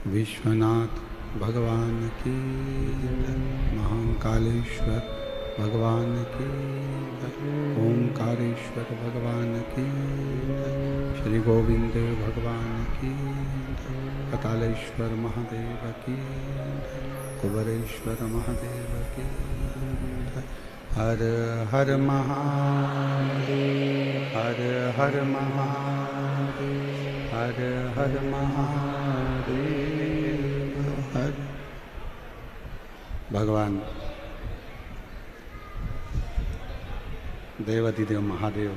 विश्वनाथ भगवान की जय, महाकालेश्वर भगवान की जय, ओंकारेश्वर भगवान की जय, श्री गोविंद भगवान की जय, कतालेश्वर महादेव की जय, कुबरेश्वर महादेव की जय। हर हर महादेव, हर हर महादेव, हर हर महादेव, हर। भगवान देवाधिदेव महादेव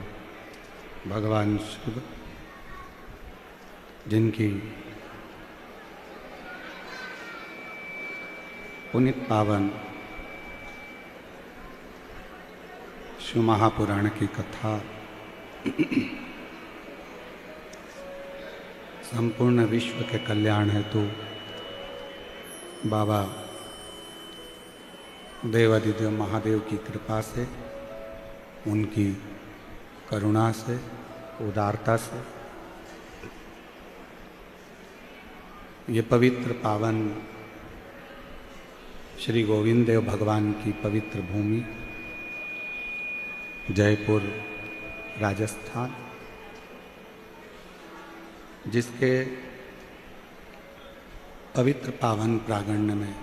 भगवान शिव, जिनकी पुनित पावन शिव महापुराण की कथा संपूर्ण विश्व के कल्याण हेतु बाबा देवाधिदेव महादेव की कृपा से, उनकी करुणा से, उदारता से ये पवित्र पावन श्री गोविंद देव भगवान की पवित्र भूमि जयपुर राजस्थान, जिसके पवित्र पावन प्रांगण में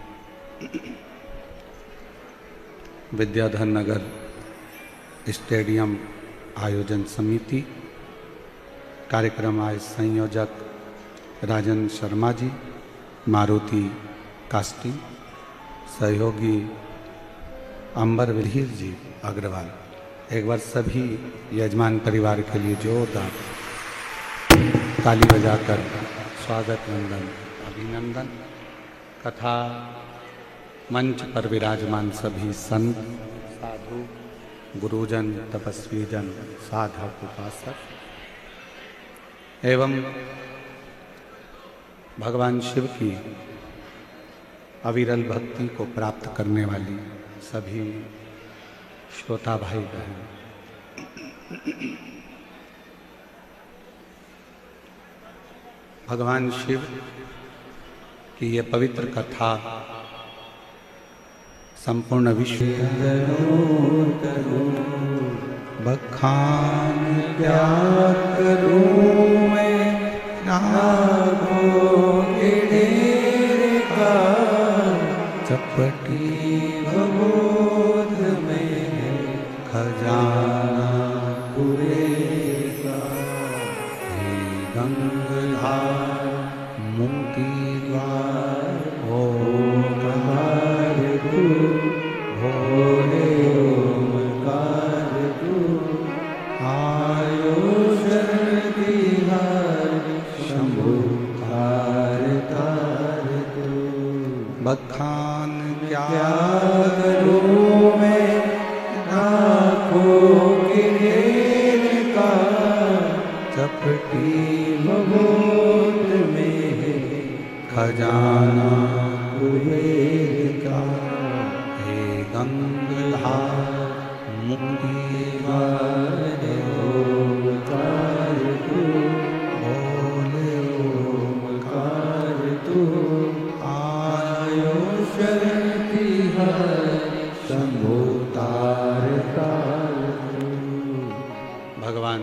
विद्याधर नगर स्टेडियम आयोजन समिति, कार्यक्रम आय संयोजक राजन शर्मा जी, मारुति कास्टिंग, सहयोगी अंबर विधीर जी अग्रवाल। एक बार सभी यजमान परिवार के लिए जोरदार ताली बजाकर स्वागत वंदन अभिनंदन। कथा मंच पर विराजमान सभी संत, साधु, गुरुजन, तपस्वी जन, साधक, उपासक एवं भगवान शिव की अविरल भक्ति को प्राप्त करने वाली सभी श्रोता भाई बहन, भगवान शिव की ये पवित्र कथा संपूर्ण विश्व बखान क्या करूं मैं का चपटी भगोद में खजाना पूरे का, हे गंगाधार मुक्ति द्वार ओंकार तू, भोले ओंकार तू, आयो शरण तिहारी शंभु तार तार तू। बखान क्या करूं मैं नाखों के ढेर का, चपटी भगोद में खजाना कुबेर का, हे गंगाधार मुक्ति द्वार ओंकार तू, भोले ओंकार तू, आयो शरण तिहारी शंभु तार तार तू। भगवान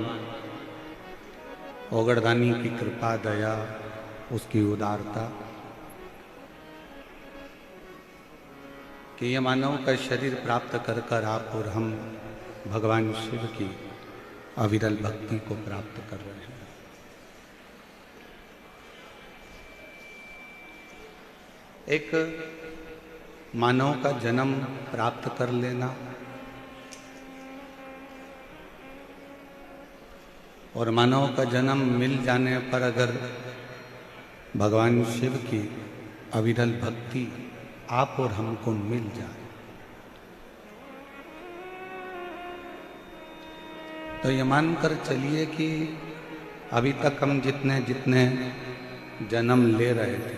ओगड़दानी की कृपा, दया, उसकी उदारता कि ये मानव का शरीर प्राप्त कर कर आप और हम भगवान शिव की अविरल भक्ति को प्राप्त कर रहे हैं। एक मानव का जन्म प्राप्त कर लेना और मानव का जन्म मिल जाने पर अगर भगवान शिव की अविरल भक्ति आप और हमको मिल जाए तो ये मानकर चलिए कि अभी तक हम जितने जितने जन्म ले रहे थे,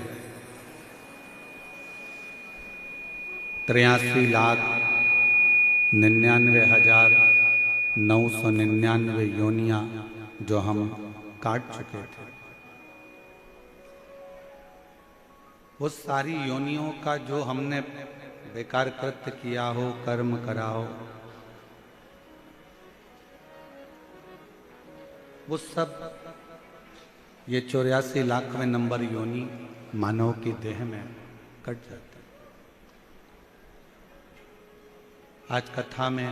83,99,999 योनियां जो हम काट चुके थे, वो सारी योनियों का जो हमने बेकार कृत्य किया हो, कर्म करा हो, वो सब ये 84 लाखवें नंबर योनि मानव की देह में कट जाते हैं। आज कथा में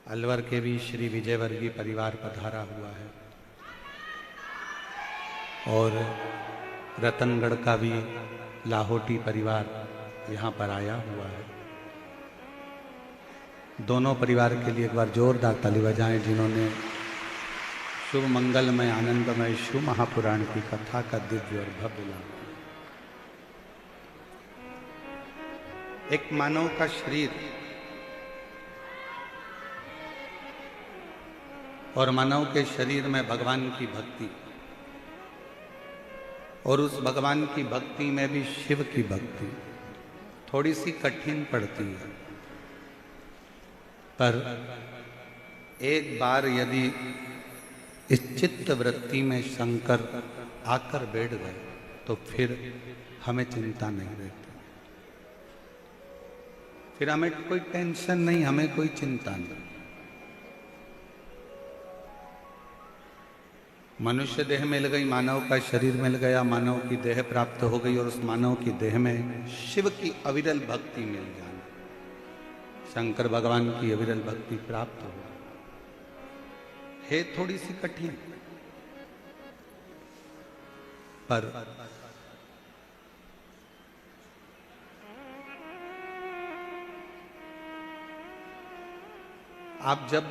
अलवर के भी श्री विजयवर्गीय परिवार पधारा हुआ है और रतनगढ़ का भी लाहौटी परिवार यहाँ पर आया हुआ है। दोनों परिवार के लिए एक बार जोरदार ताली बजाएं जिन्होंने शुभ मंगलमय आनंदमय शिव महापुराण की कथा का दिव्य और भव्य लाभ। एक मानव का शरीर और मानव के शरीर में भगवान की भक्ति और उस भगवान की भक्ति में भी शिव की भक्ति थोड़ी सी कठिन पड़ती है, पर एक बार यदि इस चित्त वृत्ति में शंकर आकर बैठ गए तो फिर हमें चिंता नहीं रहती, फिर हमें कोई टेंशन नहीं, हमें कोई चिंता नहीं। मनुष्य देह मिल गई, मानव का शरीर मिल गया, मानव की देह प्राप्त हो गई और उस मानव की देह में शिव की अविरल भक्ति मिल जाए, शंकर भगवान की अविरल भक्ति प्राप्त हो है थोड़ी सी कठिन, पर आप जब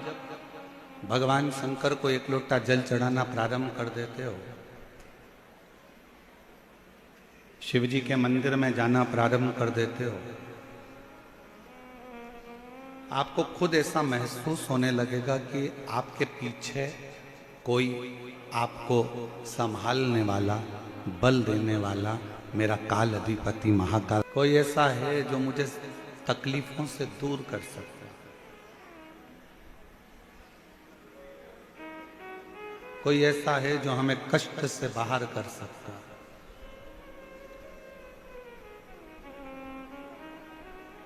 भगवान शंकर को एक लोटा जल चढ़ाना प्रारंभ कर देते हो, शिवजी के मंदिर में जाना प्रारंभ कर देते हो, आपको खुद ऐसा महसूस होने लगेगा कि आपके पीछे कोई आपको संभालने वाला, बल देने वाला, मेरा काल अधिपति महाकाल कोई ऐसा है जो मुझे तकलीफों से दूर कर सकता है। कोई ऐसा है जो हमें कष्ट से बाहर कर सकता है।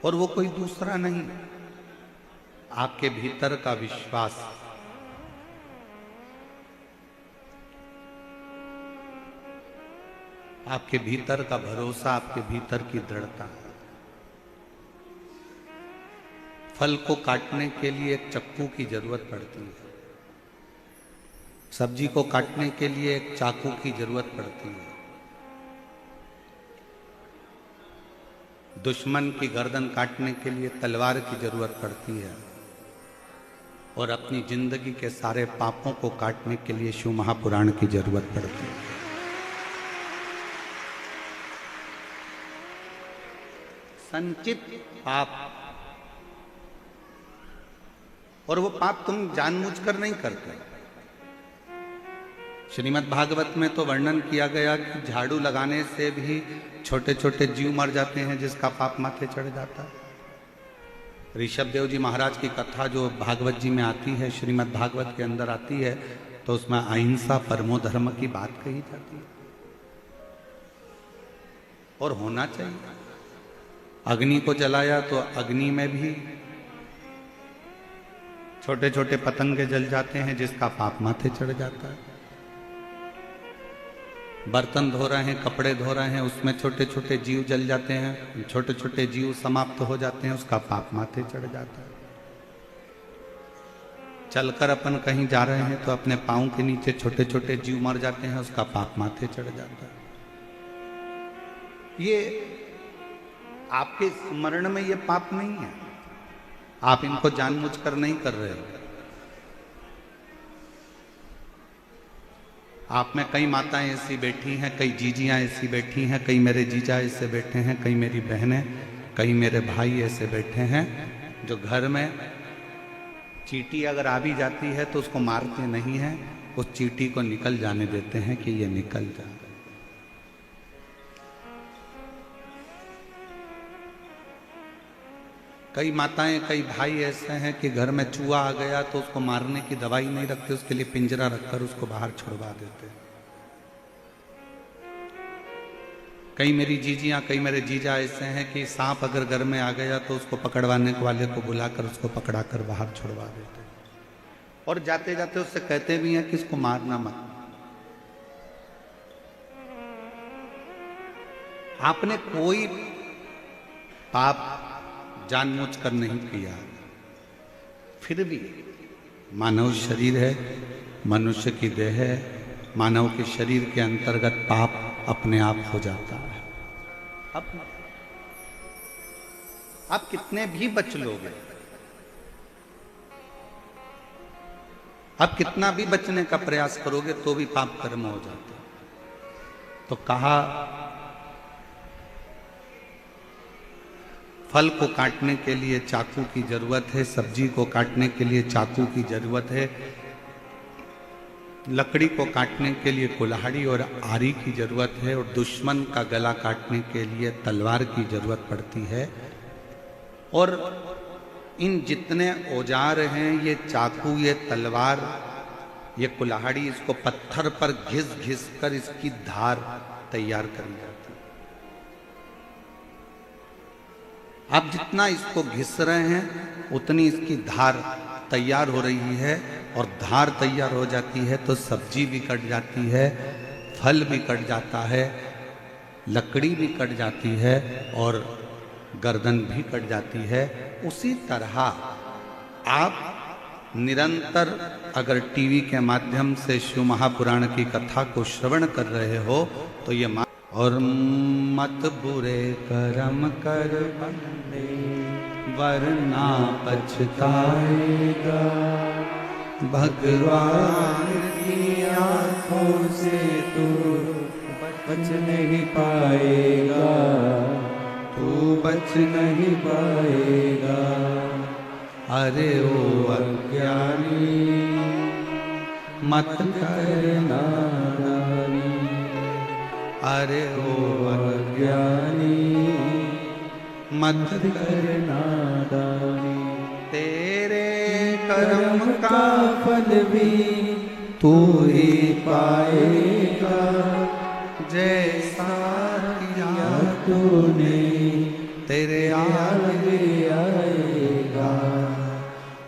और वो कोई दूसरा नहीं, आपके भीतर का विश्वास, आपके भीतर का भरोसा, आपके भीतर की दृढ़ता। फल को काटने के लिए एक चक्कू की जरूरत पड़ती है, सब्जी को काटने के लिए एक चाकू की जरूरत पड़ती है, दुश्मन की गर्दन काटने के लिए तलवार की जरूरत पड़ती है, और अपनी जिंदगी के सारे पापों को काटने के लिए शिव महापुराण की जरूरत पड़ती है। संचित पाप, और वो पाप तुम जानबूझकर नहीं करते। श्रीमद् भागवत में तो वर्णन किया गया कि झाड़ू लगाने से भी छोटे छोटे जीव मर जाते हैं जिसका पाप माथे चढ़ जाता है। ऋषभ देव जी महाराज की कथा जो भागवत जी में आती है, श्रीमद् भागवत के अंदर आती है, तो उसमें अहिंसा परमो धर्म की बात कही जाती है, और होना चाहिए। अग्नि को जलाया तो अग्नि में भी छोटे छोटे पतंगे जल जाते हैं जिसका पाप माथे चढ़ जाता है। बर्तन धो रहे हैं, कपड़े धो रहे हैं, उसमें छोटे छोटे जीव जल जाते हैं, छोटे छोटे जीव समाप्त हो जाते हैं, उसका पाप माथे चढ़ जाता है। चलकर अपन कहीं जा रहे हैं तो अपने पांव के नीचे छोटे छोटे जीव मर जाते हैं, उसका पाप माथे चढ़ जाता है। ये आपके स्मरण में ये पाप नहीं है, आप इनको जानबूझकर नहीं कर रहे हो। आप में कई माताएं ऐसी बैठी हैं, कई जीजियां ऐसी बैठी हैं, कई मेरे जीजा ऐसे बैठे हैं, कई मेरी बहनें, कई मेरे भाई ऐसे बैठे हैं जो घर में चींटी अगर आ भी जाती है तो उसको मारते नहीं हैं, उस चींटी को निकल जाने देते हैं कि ये निकल जाए। कई माताएं, कई भाई ऐसे हैं कि घर में चूहा आ गया तो उसको मारने की दवाई नहीं रखते, उसके लिए पिंजरा रखकर उसको बाहर छुड़वा देते। कई मेरी जीजियाँ, कई मेरे जीजा ऐसे हैं कि सांप अगर घर में आ गया तो उसको पकड़वाने वाले को बुलाकर उसको पकड़ा कर बाहर छुड़वा देते, और जाते जाते उससे कहते भी हैं कि इसको मारना मत। आपने कोई पाप जानबूझकर नहीं किया, फिर भी मानव शरीर है, मनुष्य की देह है, मानव के शरीर के अंतर्गत पाप अपने आप हो जाता है। अब आप कितने भी बच लोगे, आप कितना भी बचने का प्रयास करोगे तो भी पाप कर्म हो जाता है। तो कहा फल को काटने के लिए चाकू की जरूरत है, सब्जी को काटने के लिए चाकू की जरूरत है, लकड़ी को काटने के लिए कुल्हाड़ी और आरी की जरूरत है, और दुश्मन का गला काटने के लिए तलवार की जरूरत पड़ती है। और इन जितने औजार हैं, ये चाकू, ये तलवार, ये कुल्हाड़ी, इसको पत्थर पर घिस घिस कर इसकी धार तैयार करी जाती है। आप जितना इसको घिस रहे हैं उतनी इसकी धार तैयार हो रही है, और धार तैयार हो जाती है तो सब्जी भी कट जाती है, फल भी कट जाता है, लकड़ी भी कट जाती है, और गर्दन भी कट जाती है। उसी तरह आप निरंतर अगर टीवी के माध्यम से शिव महापुराण की कथा को श्रवण कर रहे हो तो ये और मत बुरे कर्म कर बंदे वरना पछताएगा, भगवान की आंखों से तू बच नहीं पाएगा, तू बच नहीं पाएगा। अरे ओ अज्ञानी मत करना नादानी, अरे ओ अज्ञानी मत करना नादानी। तेरे कर्म का फल भी तू ही पाएगा, जैसा किया तूने तेरे आगे आएगा।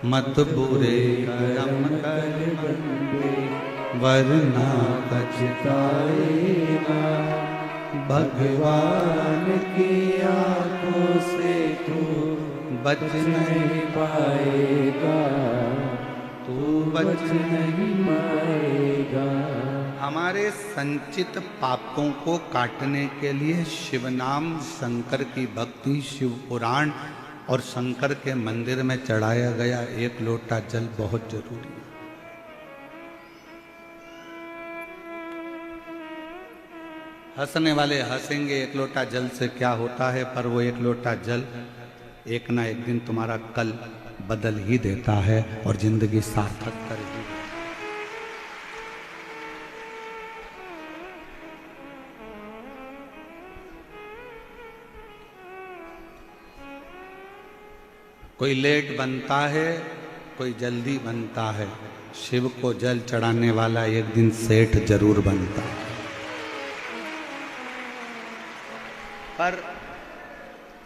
मत बुरे कर्म कर बंदे वरना पछताएगा, भगवान की आंखों से तू बच नहीं पाएगा, तू बच नहीं पाएगा। हमारे संचित पापों को काटने के लिए शिव नाम, शंकर की भक्ति, शिव पुराण और शंकर के मंदिर में चढ़ाया गया एक लोटा जल बहुत जरूरी है। हंसने वाले हंसेंगे एक लोटा जल से क्या होता है, पर वो एक लोटा जल एक ना एक दिन तुम्हारा कल बदल ही देता है और जिंदगी सार्थक कर ही देता है। कोई लेट बनता है, कोई जल्दी बनता है, शिव को जल चढ़ाने वाला एक दिन सेठ जरूर बनता है। पर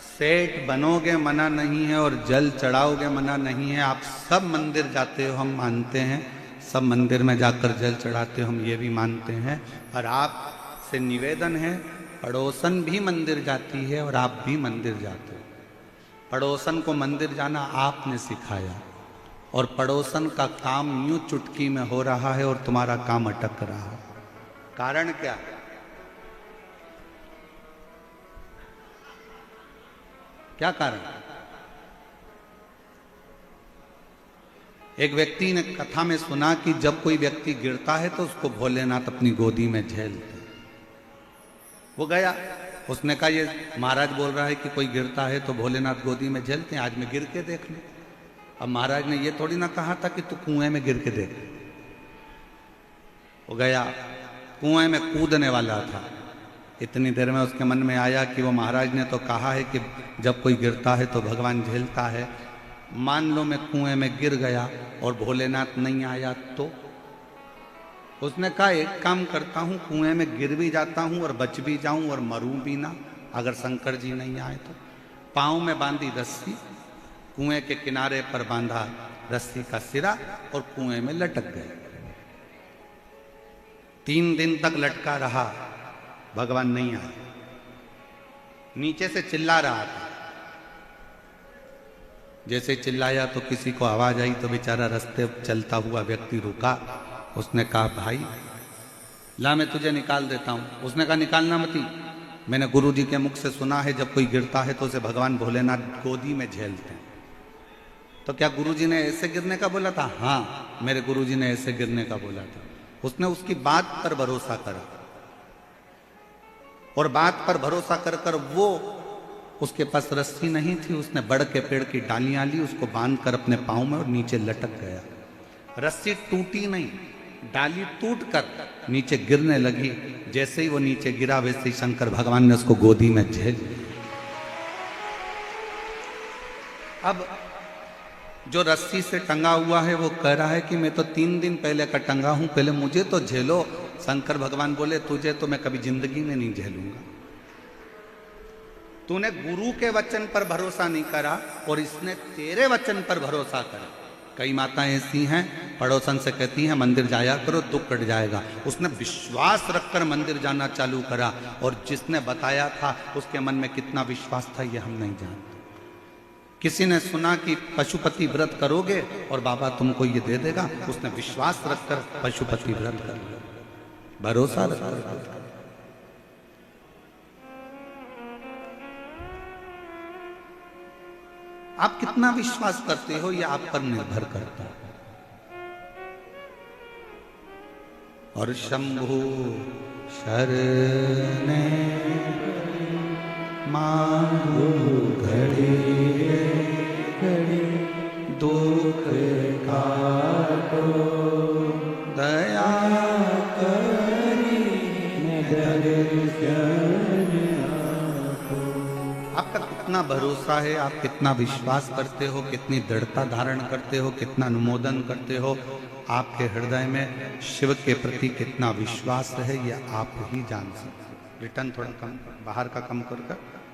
सेठ बनोगे मना नहीं है और जल चढ़ाओगे मना नहीं है। आप सब मंदिर जाते हो, हम मानते हैं, सब मंदिर में जाकर जल चढ़ाते हो, हम ये भी मानते हैं। और आपसे निवेदन है, पड़ोसन भी मंदिर जाती है और आप भी मंदिर जाते हो। पड़ोसन को मंदिर जाना आपने सिखाया, और पड़ोसन का काम यूं चुटकी में हो रहा है और तुम्हारा काम अटक रहा है। कारण क्या? क्या कारण? एक व्यक्ति ने कथा में सुना कि जब कोई व्यक्ति गिरता है तो उसको भोलेनाथ अपनी गोदी में झेलते। वो गया, उसने कहा ये महाराज बोल रहा है कि कोई गिरता है तो भोलेनाथ गोदी में झेलते हैं, आज मैं गिर के देख लूं। अब महाराज ने ये थोड़ी ना कहा था कि तू कुएं में गिर के देख। वो गया, कुएं में कूदने वाला था। इतनी देर में उसके मन में आया कि वो महाराज ने तो कहा है कि जब कोई गिरता है तो भगवान झेलता है। मान लो मैं कुएं में गिर गया और भोलेनाथ नहीं आया तो उसने कहा एक काम करता हूं, कुएं में गिर भी जाता हूं और बच भी जाऊं और मरूं भी ना, अगर शंकर जी नहीं आए तो। पांव में बांधी रस्सी, कुएं के किनारे पर बांधा रस्सी का सिरा और कुएं में लटक गए। 3 दिन तक लटका रहा, भगवान नहीं आए। नीचे से चिल्ला रहा था, जैसे चिल्लाया तो किसी को आवाज आई तो बेचारा रास्ते चलता हुआ व्यक्ति रुका। उसने कहा भाई ला मैं तुझे निकाल देता हूं। उसने कहा निकालना मती, मैंने गुरु जी के मुख से सुना है जब कोई गिरता है तो उसे भगवान भोलेनाथ गोदी में झेलते हैं। तो क्या गुरु जी ने ऐसे गिरने का बोला था? हाँ, मेरे गुरु जी ने ऐसे गिरने का बोला था। उसने उसकी बात पर भरोसा करा और बात पर भरोसा कर कर वो, उसके पास रस्सी नहीं थी, उसने बड़ के पेड़ की डालियां ली, उसको बांध कर अपने पांव में और नीचे लटक गया। रस्सी टूटी नहीं, डाली टूट कर नीचे गिरने लगी। जैसे ही वो नीचे गिरा वैसे ही शंकर भगवान ने उसको गोदी में झेल लिया। अब जो रस्सी से टंगा हुआ है वो कह रहा है कि मैं तो 3 दिन पहले का टंगा हूं, पहले मुझे तो झेलो। शंकर भगवान बोले तुझे तो मैं कभी जिंदगी में नहीं झेलूंगा। तूने गुरु के वचन पर भरोसा नहीं करा और इसने तेरे वचन पर भरोसा करा। कई माताएं ऐसी हैं, पड़ोसन से कहती हैं मंदिर जाया करो दुख कट जाएगा। उसने विश्वास रखकर मंदिर जाना चालू करा और जिसने बताया था उसके मन में कितना विश्वास था ये हम नहीं जानते। किसी ने सुना कि पशुपति व्रत करोगे और बाबा तुमको ये दे देगा, उसने विश्वास रखकर पशुपति व्रत कर लिया, भरोसा रखकर। आप कितना विश्वास करते हो ये आप पर निर्भर करता है। और शंभु शरणे मांगो घड़ी घड़ी दुख काटो दया करी आपका कितना भरोसा है, आप कितना विश्वास करते हो, कितनी दृढ़ता धारण करते हो, कितना अनुमोदन करते हो, आपके हृदय में शिव के प्रति कितना विश्वास है ये आप ही जान सकते। रिटर्न थोड़ा कम, बाहर का कम कर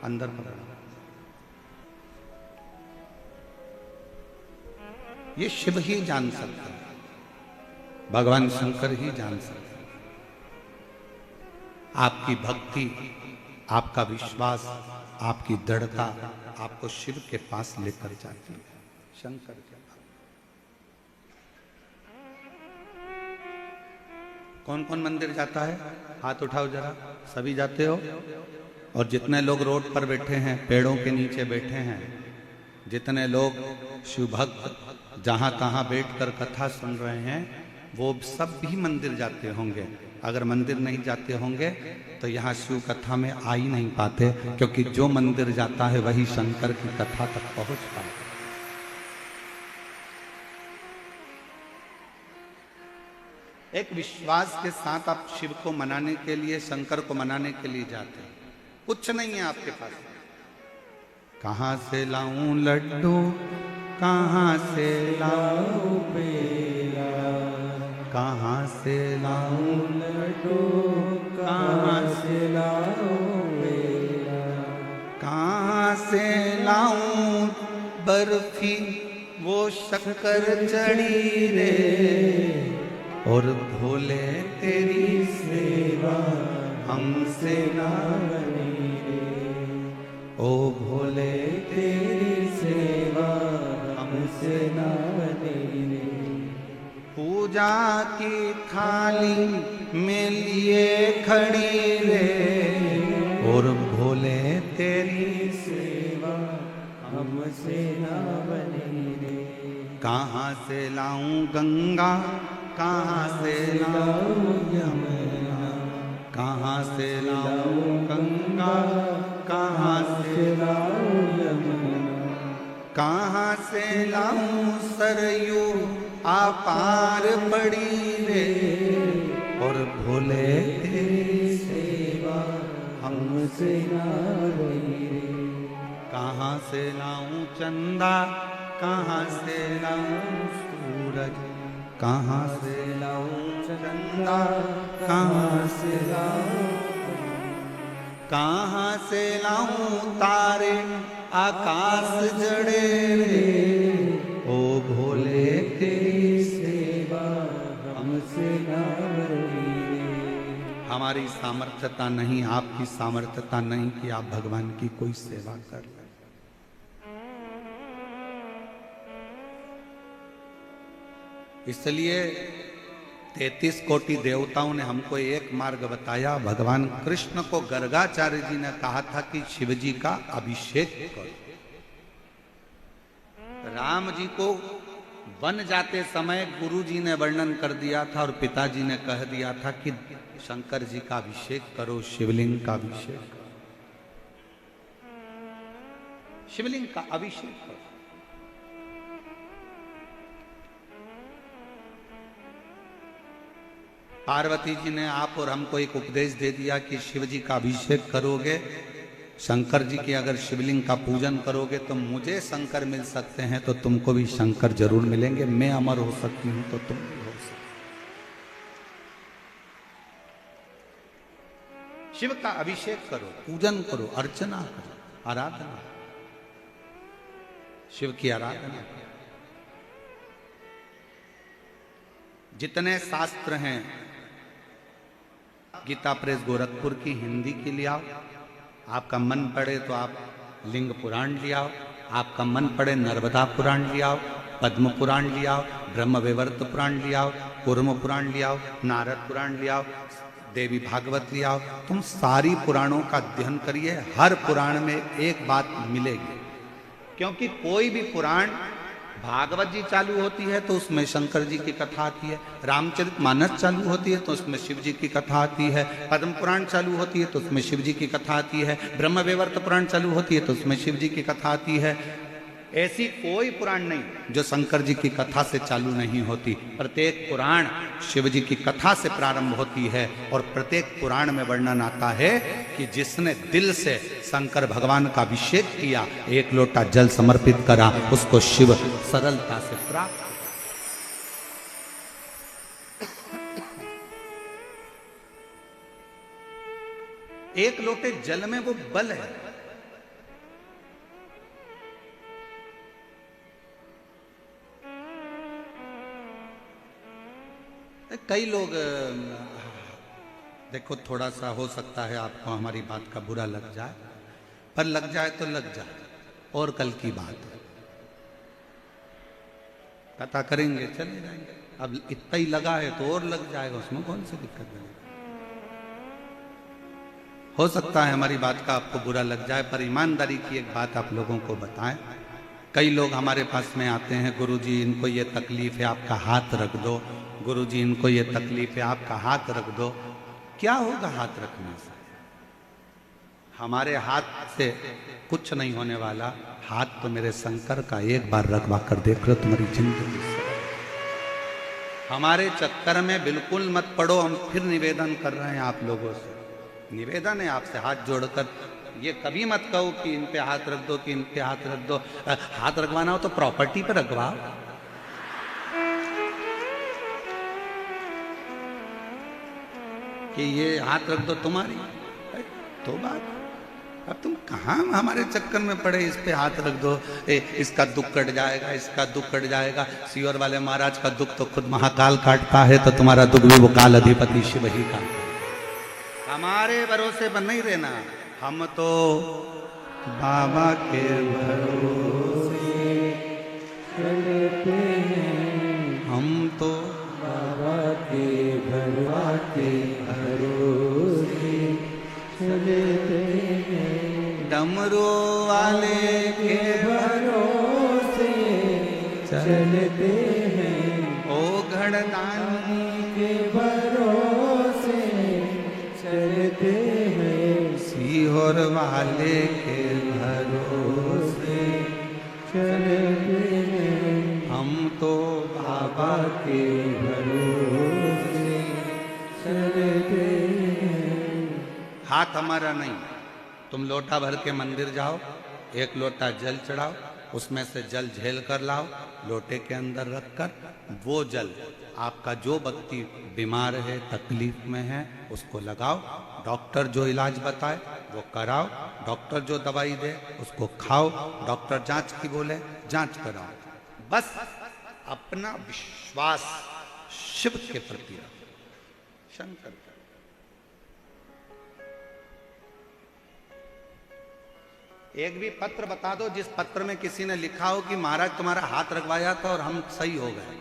अंदर पकड़ो। ये शिव ही जान सकता है, भगवान शंकर ही जान सकता है। आपकी भक्ति, आपका विश्वास, आपकी दृढ़ता आपको शिव के पास लेकर जाती है, शंकर के पास। कौन कौन मंदिर जाता है? हाथ उठाओ जरा, सभी जाते हो? और जितने लोग रोड पर बैठे हैं, पेड़ों के नीचे बैठे हैं, जितने लोग शिव भक्त जहां तहां बैठकर कथा सुन रहे हैं, वो सब भी मंदिर जाते होंगे। अगर मंदिर नहीं जाते होंगे तो यहाँ शिव कथा में आ ही नहीं पाते, क्योंकि जो मंदिर जाता है वही शंकर की कथा तक पहुंच पाता है। एक विश्वास के साथ आप शिव को मनाने के लिए, शंकर को मनाने के लिए जाते हैं। कुछ नहीं है आपके पास। कहां से लाऊं लड्डू, कहां से लाऊं पेड़ा, कहां से लाऊं लड्डू, कहां से लाऊं पेड़ा, कहां से लाऊं बर्फी वो शक्कर चढ़ी रे, और भोले तेरी सेवा हमसे ना बनी रे, ओ भोले तेरी सेवा हमसे ना बनी रे। पूजा की थाली में लिए खड़ी रे, और भोले तेरी सेवा हमसे ना बनी रे। कहाँ से लाऊं गंगा, कहाँ से लाऊं यमुना, कहाँ से लाऊं गंगा, कहाँ से लाऊं यमुना, कहाँ से लाऊं सरयू आपार पड़ी रे, और भोले तेरी सेवा हमसे ना बनी रे। कहाँ से लाऊं चंदा, कहाँ से लाऊं सूरज, कहाँ से लाऊं चंदा कहाँ से लाऊं, कहाँ से लाऊं तारे आकाश जड़े रे, ओ भोले तेरी सेवा हमसे ना रही। हमारी सामर्थ्यता नहीं, आपकी सामर्थ्यता नहीं कि आप भगवान की कोई सेवा कर लें। इसलिए 33 कोटि देवताओं ने हमको एक मार्ग बताया। भगवान कृष्ण को गर्गाचार्य जी ने कहा था कि शिव जी का अभिषेक करो। राम जी को वन जाते समय गुरु जी ने वर्णन कर दिया था और पिताजी ने कह दिया था कि शंकर जी का अभिषेक करो, शिवलिंग का अभिषेक करो, शिवलिंग का अभिषेक करो। पार्वती जी ने आप और हमको एक उपदेश दे दिया कि शिव जी का अभिषेक करोगे, शंकर जी की अगर शिवलिंग का पूजन करोगे तो मुझे शंकर मिल सकते हैं, तो तुमको भी शंकर जरूर मिलेंगे। मैं अमर हो सकती हूं तो तुम भी हो सकते। शिव का अभिषेक करो, पूजन करो, अर्चना करो, आराधना, शिव की आराधना। जितने शास्त्र हैं, गीता प्रेस गोरखपुर की हिंदी की ले आओ। आपका मन पड़े तो आप लिंग पुराण ले आओ, आपका मन पड़े नर्मदा पुराण ले आओ, पद्म पुराण ले आओ, ब्रह्म वैवर्त पुराण ले आओ, कूर्म पुराण ले आओ, नारद पुराण ले आओ, देवी भागवत ले आओ। तुम सारी पुराणों का अध्ययन करिए, हर पुराण में एक बात मिलेगी। क्योंकि कोई भी पुराण, भागवत जी चालू होती है तो उसमें शंकर जी की कथा आती है, रामचरितमानस चालू होती है तो उसमें शिव जी की कथा आती है, पद्म पुराण चालू होती है तो उसमें शिव जी की कथा आती है, ब्रह्म वैवर्त पुराण चालू होती है तो उसमें शिव जी की कथा आती है। ऐसी कोई पुराण नहीं जो शंकर जी की कथा से चालू नहीं होती। प्रत्येक पुराण शिव जी की कथा से प्रारंभ होती है और प्रत्येक पुराण में वर्णन आता है कि जिसने दिल से शंकर भगवान का अभिषेक किया, एक लोटा जल समर्पित करा, उसको शिव सरलता से प्राप्त। एक लोटे जल में वो बल है। कई लोग, देखो थोड़ा सा हो सकता है आपको हमारी बात का बुरा लग जाए, पर लग जाए तो लग जाए, और कल की बात है, कथा करेंगे चले जाएंगे। अब इतना ही लगा है तो और लग जाएगा, उसमें कौन सी दिक्कत है। हो सकता है हमारी बात का आपको बुरा लग जाए, पर ईमानदारी की एक बात आप लोगों को बताएं। कई लोग हमारे पास में आते हैं, गुरुजी इनको ये तकलीफ है, आपका हाथ रख दो, गुरुजी इनको ये तकलीफ है, आपका हाथ रख दो। क्या होगा हाथ रखने से? हमारे हाथ से कुछ नहीं होने वाला। हाथ तो मेरे शंकर का, एक बार रखवा कर देख लो, तुम्हारी जिंदगी से। हमारे चक्कर में बिल्कुल मत पड़ो। हम फिर निवेदन कर रहे हैं आप लोगों से, निवेदन है आपसे हाथ जोड़कर, ये कभी मत कहो कि इन पे हाथ रख दो, कि इन पे हाथ रख दो। हाथ रखवाना हो तो प्रॉपर्टी पे रखवाओ। कि ये हाथ रख दो तुम्हारी तो बात। अब तुम कहाँ हमारे चक्कर में पड़े, इस पे हाथ रख दो, इसका दुख कट जाएगा, इसका दुख कट जाएगा। सीवर वाले महाराज का दुख तो खुद महाकाल काटता है, तो तुम्हारा दुख भी वो काल अधिपति शिव ही काटता। हमारे भरोसे पर नहीं रहना, हम तो बाबा के भरोसे चलते हैं, हम तो बाबा के भरोसे चलते हैं, डमरू वाले के भरोसे चलते हैं, ओ घड़दानी के भरोसे चलते हैं, सीहोर वाले के भरोसे चलते हैं, हम तो बाबा के भरोसे चलते हैं। हाथ हमारा नहीं, तुम लोटा भर के मंदिर जाओ, एक लोटा जल चढ़ाओ, उसमें से जल झेल कर लाओ, लोटे के अंदर रखकर वो जल आपका जो व्यक्ति बीमार है, तकलीफ में है, उसको लगाओ। डॉक्टर जो इलाज बताए वो कराओ। डॉक्टर जो दवाई दे उसको खाओ। डॉक्टर जांच की बोले जांच कराओ। बस अपना विश्वास शिव के प्रति रखो, शंकर का। एक भी पत्र बता दो जिस पत्र में किसी ने लिखा हो कि महाराज तुम्हारा हाथ रखवाया था और हम सही हो गए।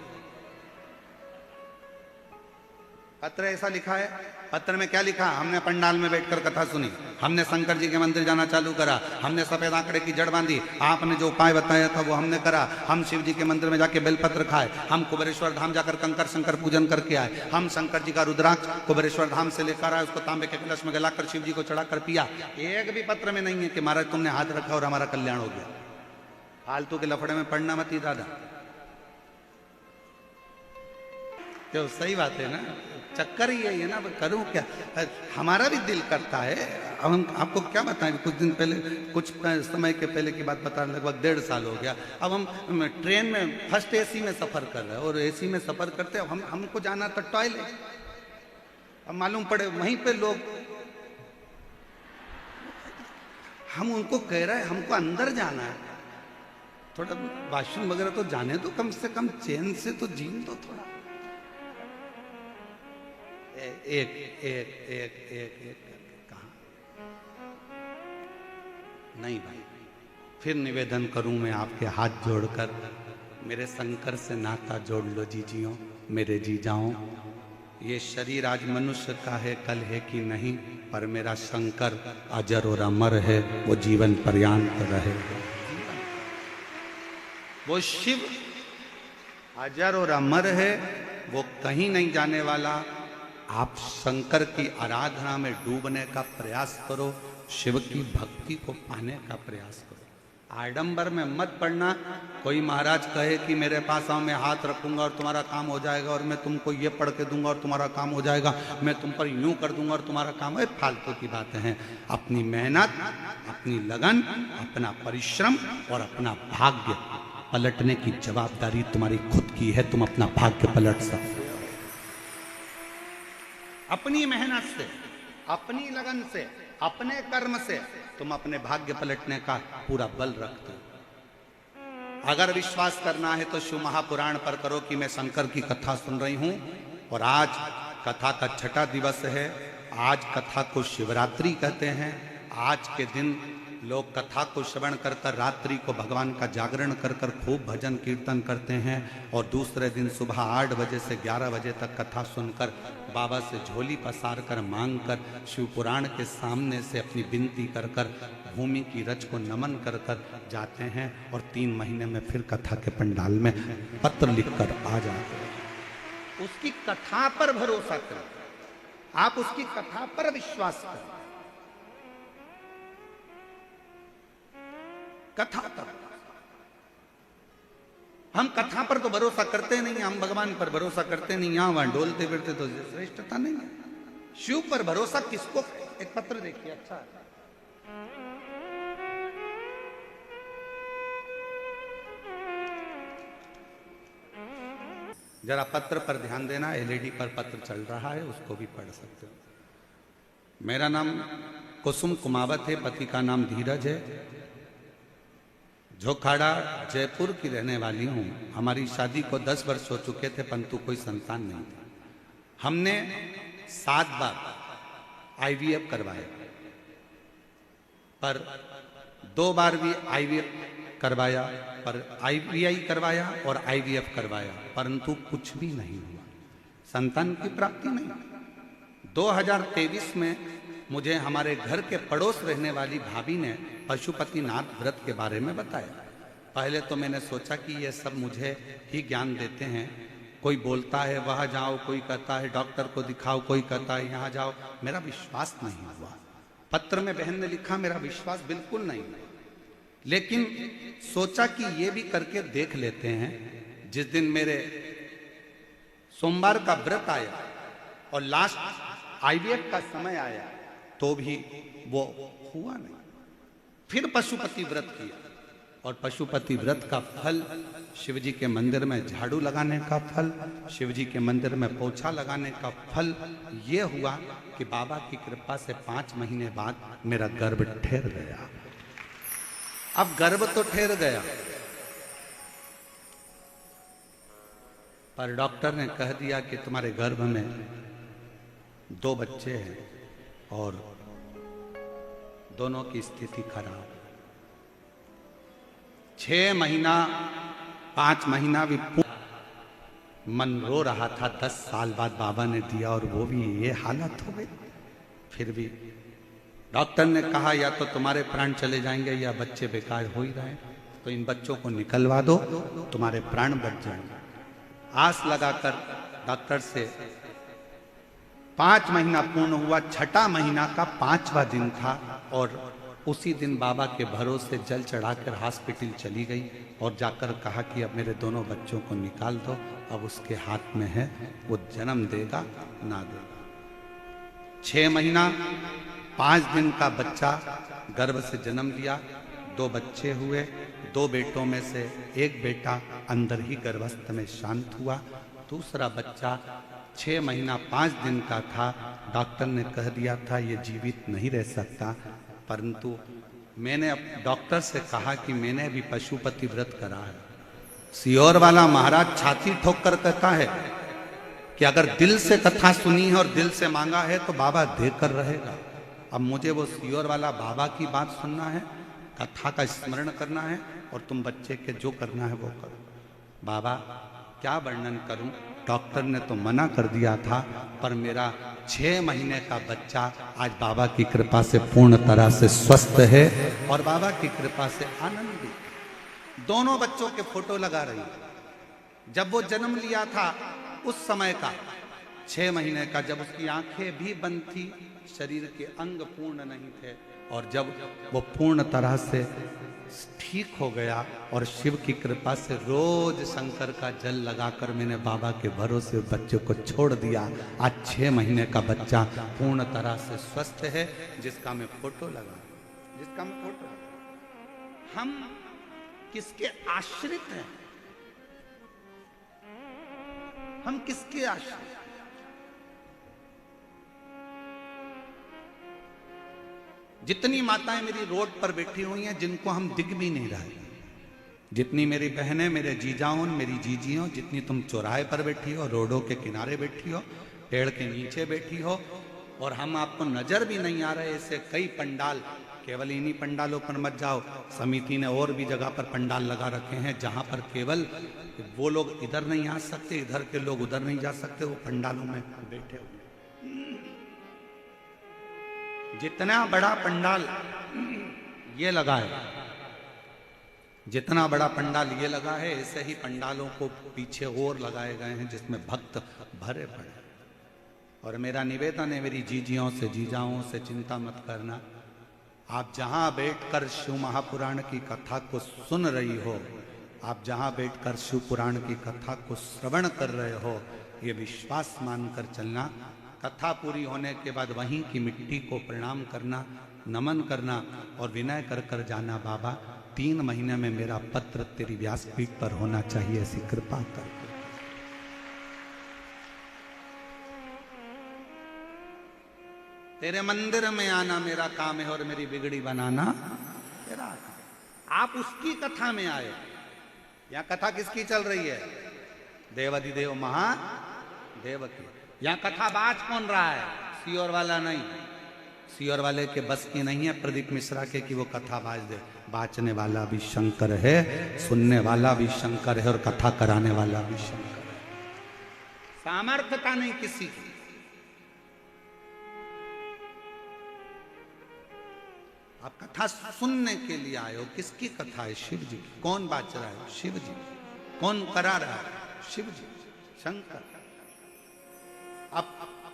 पत्र ऐसा लिखा है? पत्र में क्या लिखा? हमने पंडाल में बैठकर कथा सुनी, हमने शंकर जी के मंदिर जाना चालू करा, हमने सफेद आंकड़े की जड़ बांधी, आपने जो उपाय बताया था वो हमने करा, हम शिव जी के मंदिर में जाके बेलपत्र खाए, हम कुबेरेश्वर धाम जाकर कंकर शंकर पूजन करके आए, हम शंकर जी का रुद्राक्ष कुबेरेश्वर धाम से लेकर आए, उसको तांबे के कलश में गलाकर शिव जी को चढ़ाकर पिया। एक भी पत्र में नहीं है कि महाराज तुमने हाथ रखा और हमारा कल्याण हो गया। फालतू के लफड़े में पढ़ना मत ही दादा। तो सही बात है ना, चक्कर ही है ना। करूं क्या? हमारा भी दिल करता है। अब हम आपको क्या बताएं, कुछ दिन पहले, कुछ समय के पहले की बात बता, लगभग 1.5 साल हो गया। अब हम ट्रेन में फर्स्ट एसी में सफर कर रहे हैं और एसी में सफर करते हमको जाना था टॉयलेट। अब मालूम पड़े वहीं पे लोग, हम उनको कह रहे हैं हमको अंदर जाना है, थोड़ा वॉशरूम वगैरह तो जाने दो, कम से कम चैन से तो जीन दो थोड़ा। एक एक एक एक एक कहा नहीं भाई। फिर निवेदन करूं मैं आपके हाथ जोड़कर, मेरे शंकर से नाता जोड़ लो जीजियों, मेरे जी जाओ। ये शरीर आज मनुष्य का है, कल है कि नहीं, पर मेरा शंकर अजर और अमर है, वो जीवन पर्यंत रहे। वो शिव अजर और अमर है, वो कहीं नहीं जाने वाला। आप शंकर की आराधना में डूबने का प्रयास करो, शिव की भक्ति को पाने का प्रयास करो। आडंबर में मत पड़ना। कोई महाराज कहे कि मेरे पास आओ, मैं हाथ रखूंगा और तुम्हारा काम हो जाएगा, और मैं तुमको ये पढ़ के दूंगा और तुम्हारा काम हो जाएगा, मैं तुम पर यूं कर दूंगा और तुम्हारा काम है। फालतू की बातें हैं। अपनी मेहनत, अपनी लगन, अपना परिश्रम और अपना भाग्य पलटने की जवाबदारी तुम्हारी खुद की है। तुम अपना भाग्य पलट सकते हो अपनी मेहनत से, अपनी लगन से, अपने कर्म से। तुम अपने भाग्य पलटने का पूरा बल रखते हो। अगर विश्वास करना है तो शिव महापुराण पर करो कि मैं शंकर की कथा सुन रही हूं, और आज कथा का 6ठा दिवस है। आज कथा को शिवरात्रि कहते हैं। आज के दिन लोग कथा को श्रवण कर कर रात्रि को भगवान का जागरण कर कर खूब भजन कीर्तन करते हैं, और दूसरे दिन सुबह 8 बजे से 11 बजे तक कथा सुनकर बाबा से झोली पसार कर मांग कर शिव पुराण के सामने से अपनी विनती कर कर भूमि की रज को नमन कर कर जाते हैं, और 3 महीने में फिर कथा के पंडाल में पत्र लिखकर आ जाते हैं। उसकी कथा पर भरोसा करें, आप उसकी कथा पर विश्वास करें। कथा पर, हम कथा पर तो भरोसा करते नहीं, हम भगवान पर भरोसा करते नहीं। यहां वहां डोलते फिरते तो श्रेष्ठता नहीं है। शिव पर भरोसा किसको? एक पत्र देखिए, अच्छा है। जरा पत्र पर ध्यान देना, एलईडी पर पत्र चल रहा है, उसको भी पढ़ सकते हो। मेरा नाम कुसुम कुमावत है, पति का नाम धीरज है। झोखाड़ा जयपुर की रहने वाली हूँ। हमारी शादी को 10 वर्ष हो चुके थे, परंतु कोई संतान नहीं था। हमने 7 बार आईवीएफ करवाया, पर 2 बार भी आईवीएफ करवाया, पर आईवीआई करवाया और आईवीएफ करवाया, परंतु कुछ भी नहीं हुआ, संतान की प्राप्ति नहीं। 2023 में मुझे हमारे घर के पड़ोस रहने वाली भाभी ने पशुपतिनाथ व्रत के बारे में बताया। पहले तो मैंने सोचा कि ये सब मुझे ही ज्ञान देते हैं। कोई बोलता है वहाँ जाओ, कोई कहता है डॉक्टर को दिखाओ, कोई कहता है यहाँ जाओ। मेरा विश्वास नहीं हुआ। पत्र में बहन ने लिखा, मेरा विश्वास बिल्कुल नहीं। लेकिन सोचा कि ये भी करके देख लेते हैं। जिस दिन मेरे सोमवार का व्रत आया और लास्ट आईवीएफ का समय आया, तो भी वो हुआ नहीं। फिर पशुपति व्रत किया, और पशुपति व्रत का फल, शिव जी के मंदिर में झाड़ू लगाने का फल, शिव जी के मंदिर में पोछा लगाने का फल ये हुआ कि बाबा की कृपा से 5 महीने बाद मेरा गर्भ ठहर गया। अब गर्भ तो ठहर गया, पर डॉक्टर ने कह दिया कि तुम्हारे गर्भ में 2 बच्चे हैं और दोनों की स्थिति खराब। 6 महीना 5 महीना भी मन रो रहा था। 10 साल बाद बाबा ने दिया और वो भी ये हालत हो गई। फिर भी डॉक्टर ने कहा या तो तुम्हारे प्राण चले जाएंगे या बच्चे बेकार हो ही रहे, तो इन बच्चों को निकलवा दो, तुम्हारे प्राण बच जाएंगे। आस लगाकर डॉक्टर से 5 महीना पूर्ण हुआ, 6ठा महीना का 5वां दिन था और उसी दिन बाबा के भरोसे जल चढ़ाकर हॉस्पिटल चली गई और जाकर कहा कि अब मेरे दोनों बच्चों को निकाल दो, अब उसके हाथ में है, वो जन्म देगा ना देगा। 6 महीना 5 दिन का बच्चा गर्भ से जन्म लिया, 2 बच्चे हुए। 2 बेटों में से एक बेटा अंदर ही गर्भस्थ में शांत हुआ, दूसरा बच्चा 6 महीना 5 दिन का था। डॉक्टर ने कह दिया था ये जीवित नहीं रह सकता, परंतु मैंने डॉक्टर से कहा कि मैंने भी पशुपति व्रत करा है। सियोर वाला महाराज छाती ठोक कर कहता है कि अगर दिल से कथा सुनी है और दिल से मांगा है तो बाबा देकर रहेगा। अब मुझे वो सियोर वाला बाबा की बात सुनना है, कथा का स्मरण करना है और तुम बच्चे के जो करना है वो करो। बाबा क्या वर्णन करूं, डॉक्टर ने तो मना कर दिया था, पर मेरा 6 महीने का बच्चा आज बाबा की कृपा से पूर्ण तरह से स्वस्थ है और बाबा की कृपा से आनंदित। दोनों बच्चों के फोटो लगा रही। जब वो जन्म लिया था उस समय का 6 महीने का, जब उसकी आंखें भी बंद थी, शरीर के अंग पूर्ण नहीं थे, और जब वो पूर्ण तरह से ठीक हो गया और शिव की कृपा से रोज शंकर का जल लगाकर मैंने बाबा के भरोसे बच्चे को छोड़ दिया। आज 6 महीने का बच्चा पूर्ण तरह से स्वस्थ है, जिसका मैं फोटो लगा, जिसका मैं फोटो लगा। हम किसके आश्रित हैं? हम किसके आश्रित? जितनी माताएं मेरी रोड पर बैठी हुई हैं जिनको हम दिख भी नहीं रहे, जितनी मेरी बहनें, मेरे जीजाओं, मेरी जीजियों, जितनी तुम चौराहे पर बैठी हो, रोडों के किनारे बैठी हो, पेड़ के नीचे बैठी हो, और हम आपको नजर भी नहीं आ रहे। ऐसे कई पंडाल, केवल इन्हीं पंडालों पर मत जाओ, समिति ने और भी जगह पर पंडाल लगा रखे हैं जहां पर केवल वो लोग इधर नहीं आ सकते, इधर के लोग उधर नहीं जा सकते, वो पंडालों में बैठे हुए। जितना बड़ा पंडाल ये लगा है, जितना बड़ा पंडाल ये लगा है, ऐसे ही पंडालों को पीछे और लगाए गए हैं जिसमें भक्त भरे पड़े। और मेरा निवेदन है मेरी जीजियों से, जीजाओं से, चिंता मत करना। आप जहां बैठकर शिव महापुराण की कथा को सुन रही हो, आप जहां बैठकर शिव पुराण की कथा को श्रवण कर रहे हो, ये विश्वास मानकर चलना। कथा पूरी होने के बाद वहीं की मिट्टी को प्रणाम करना, नमन करना और विनय कर कर जाना, बाबा 3 महीने में मेरा पत्र तेरी व्यासपीठ पर होना चाहिए, ऐसी कृपा कर। तेरे मंदिर में आना मेरा काम है और मेरी बिगड़ी बनाना तेरा काम। आप उसकी कथा में आए। यहां कथा किसकी चल रही है? देवाधिदेव महादेव की। यहां कथा बाज कौन रहा है? सियोर वाला नहीं, सियोर वाले के बस की नहीं है प्रदीप मिश्रा के कि वो कथा बाज दे। बाचने वाला भी शंकर है, सुनने वाला भी शंकर है और कथा कराने वाला भी शंकर है। सामर्थ्यता नहीं किसी की। आप कथा सुनने के लिए आए हो। किसकी कथा है? शिव जी की। कौन बाच रहा है? शिव जी। कौन करा रहा है? शिव जी, शंकर। अब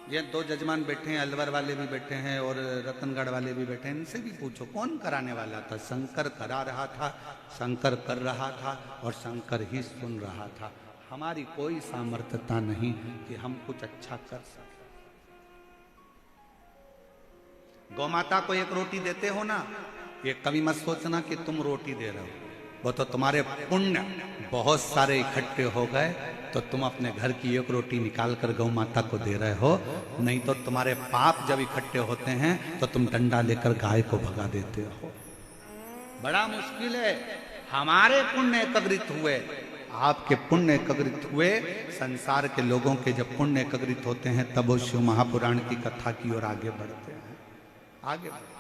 ये 2 जजमान बैठे हैं, अलवर वाले भी बैठे हैं और रतनगढ़ वाले भी बैठे हैं, इनसे भी पूछो कौन कराने वाला था? शंकर करा रहा था, शंकर कर रहा था और शंकर ही सुन रहा था। हमारी कोई सामर्थ्यता नहीं कि हम कुछ अच्छा कर सकें। गौ माता को 1 रोटी देते हो ना, ये कभी मत सोचना कि तुम रोटी दे रहे हो। वो तो तुम्हारे पुण्य बहुत सारे इकट्ठे हो गए तो तुम अपने घर की एक रोटी निकाल कर गौ माता को दे रहे हो, नहीं तो तुम्हारे पाप जब इकट्ठे होते हैं तो तुम डंडा लेकर गाय को भगा देते हो। बड़ा मुश्किल है। हमारे पुण्य एकत्रित हुए, आपके पुण्य एकत्रित हुए, संसार के लोगों के जब पुण्य एकत्रित होते हैं तब वो शिव महापुराण की कथा की ओर आगे बढ़ते हैं, आगे बढ़ते हैं।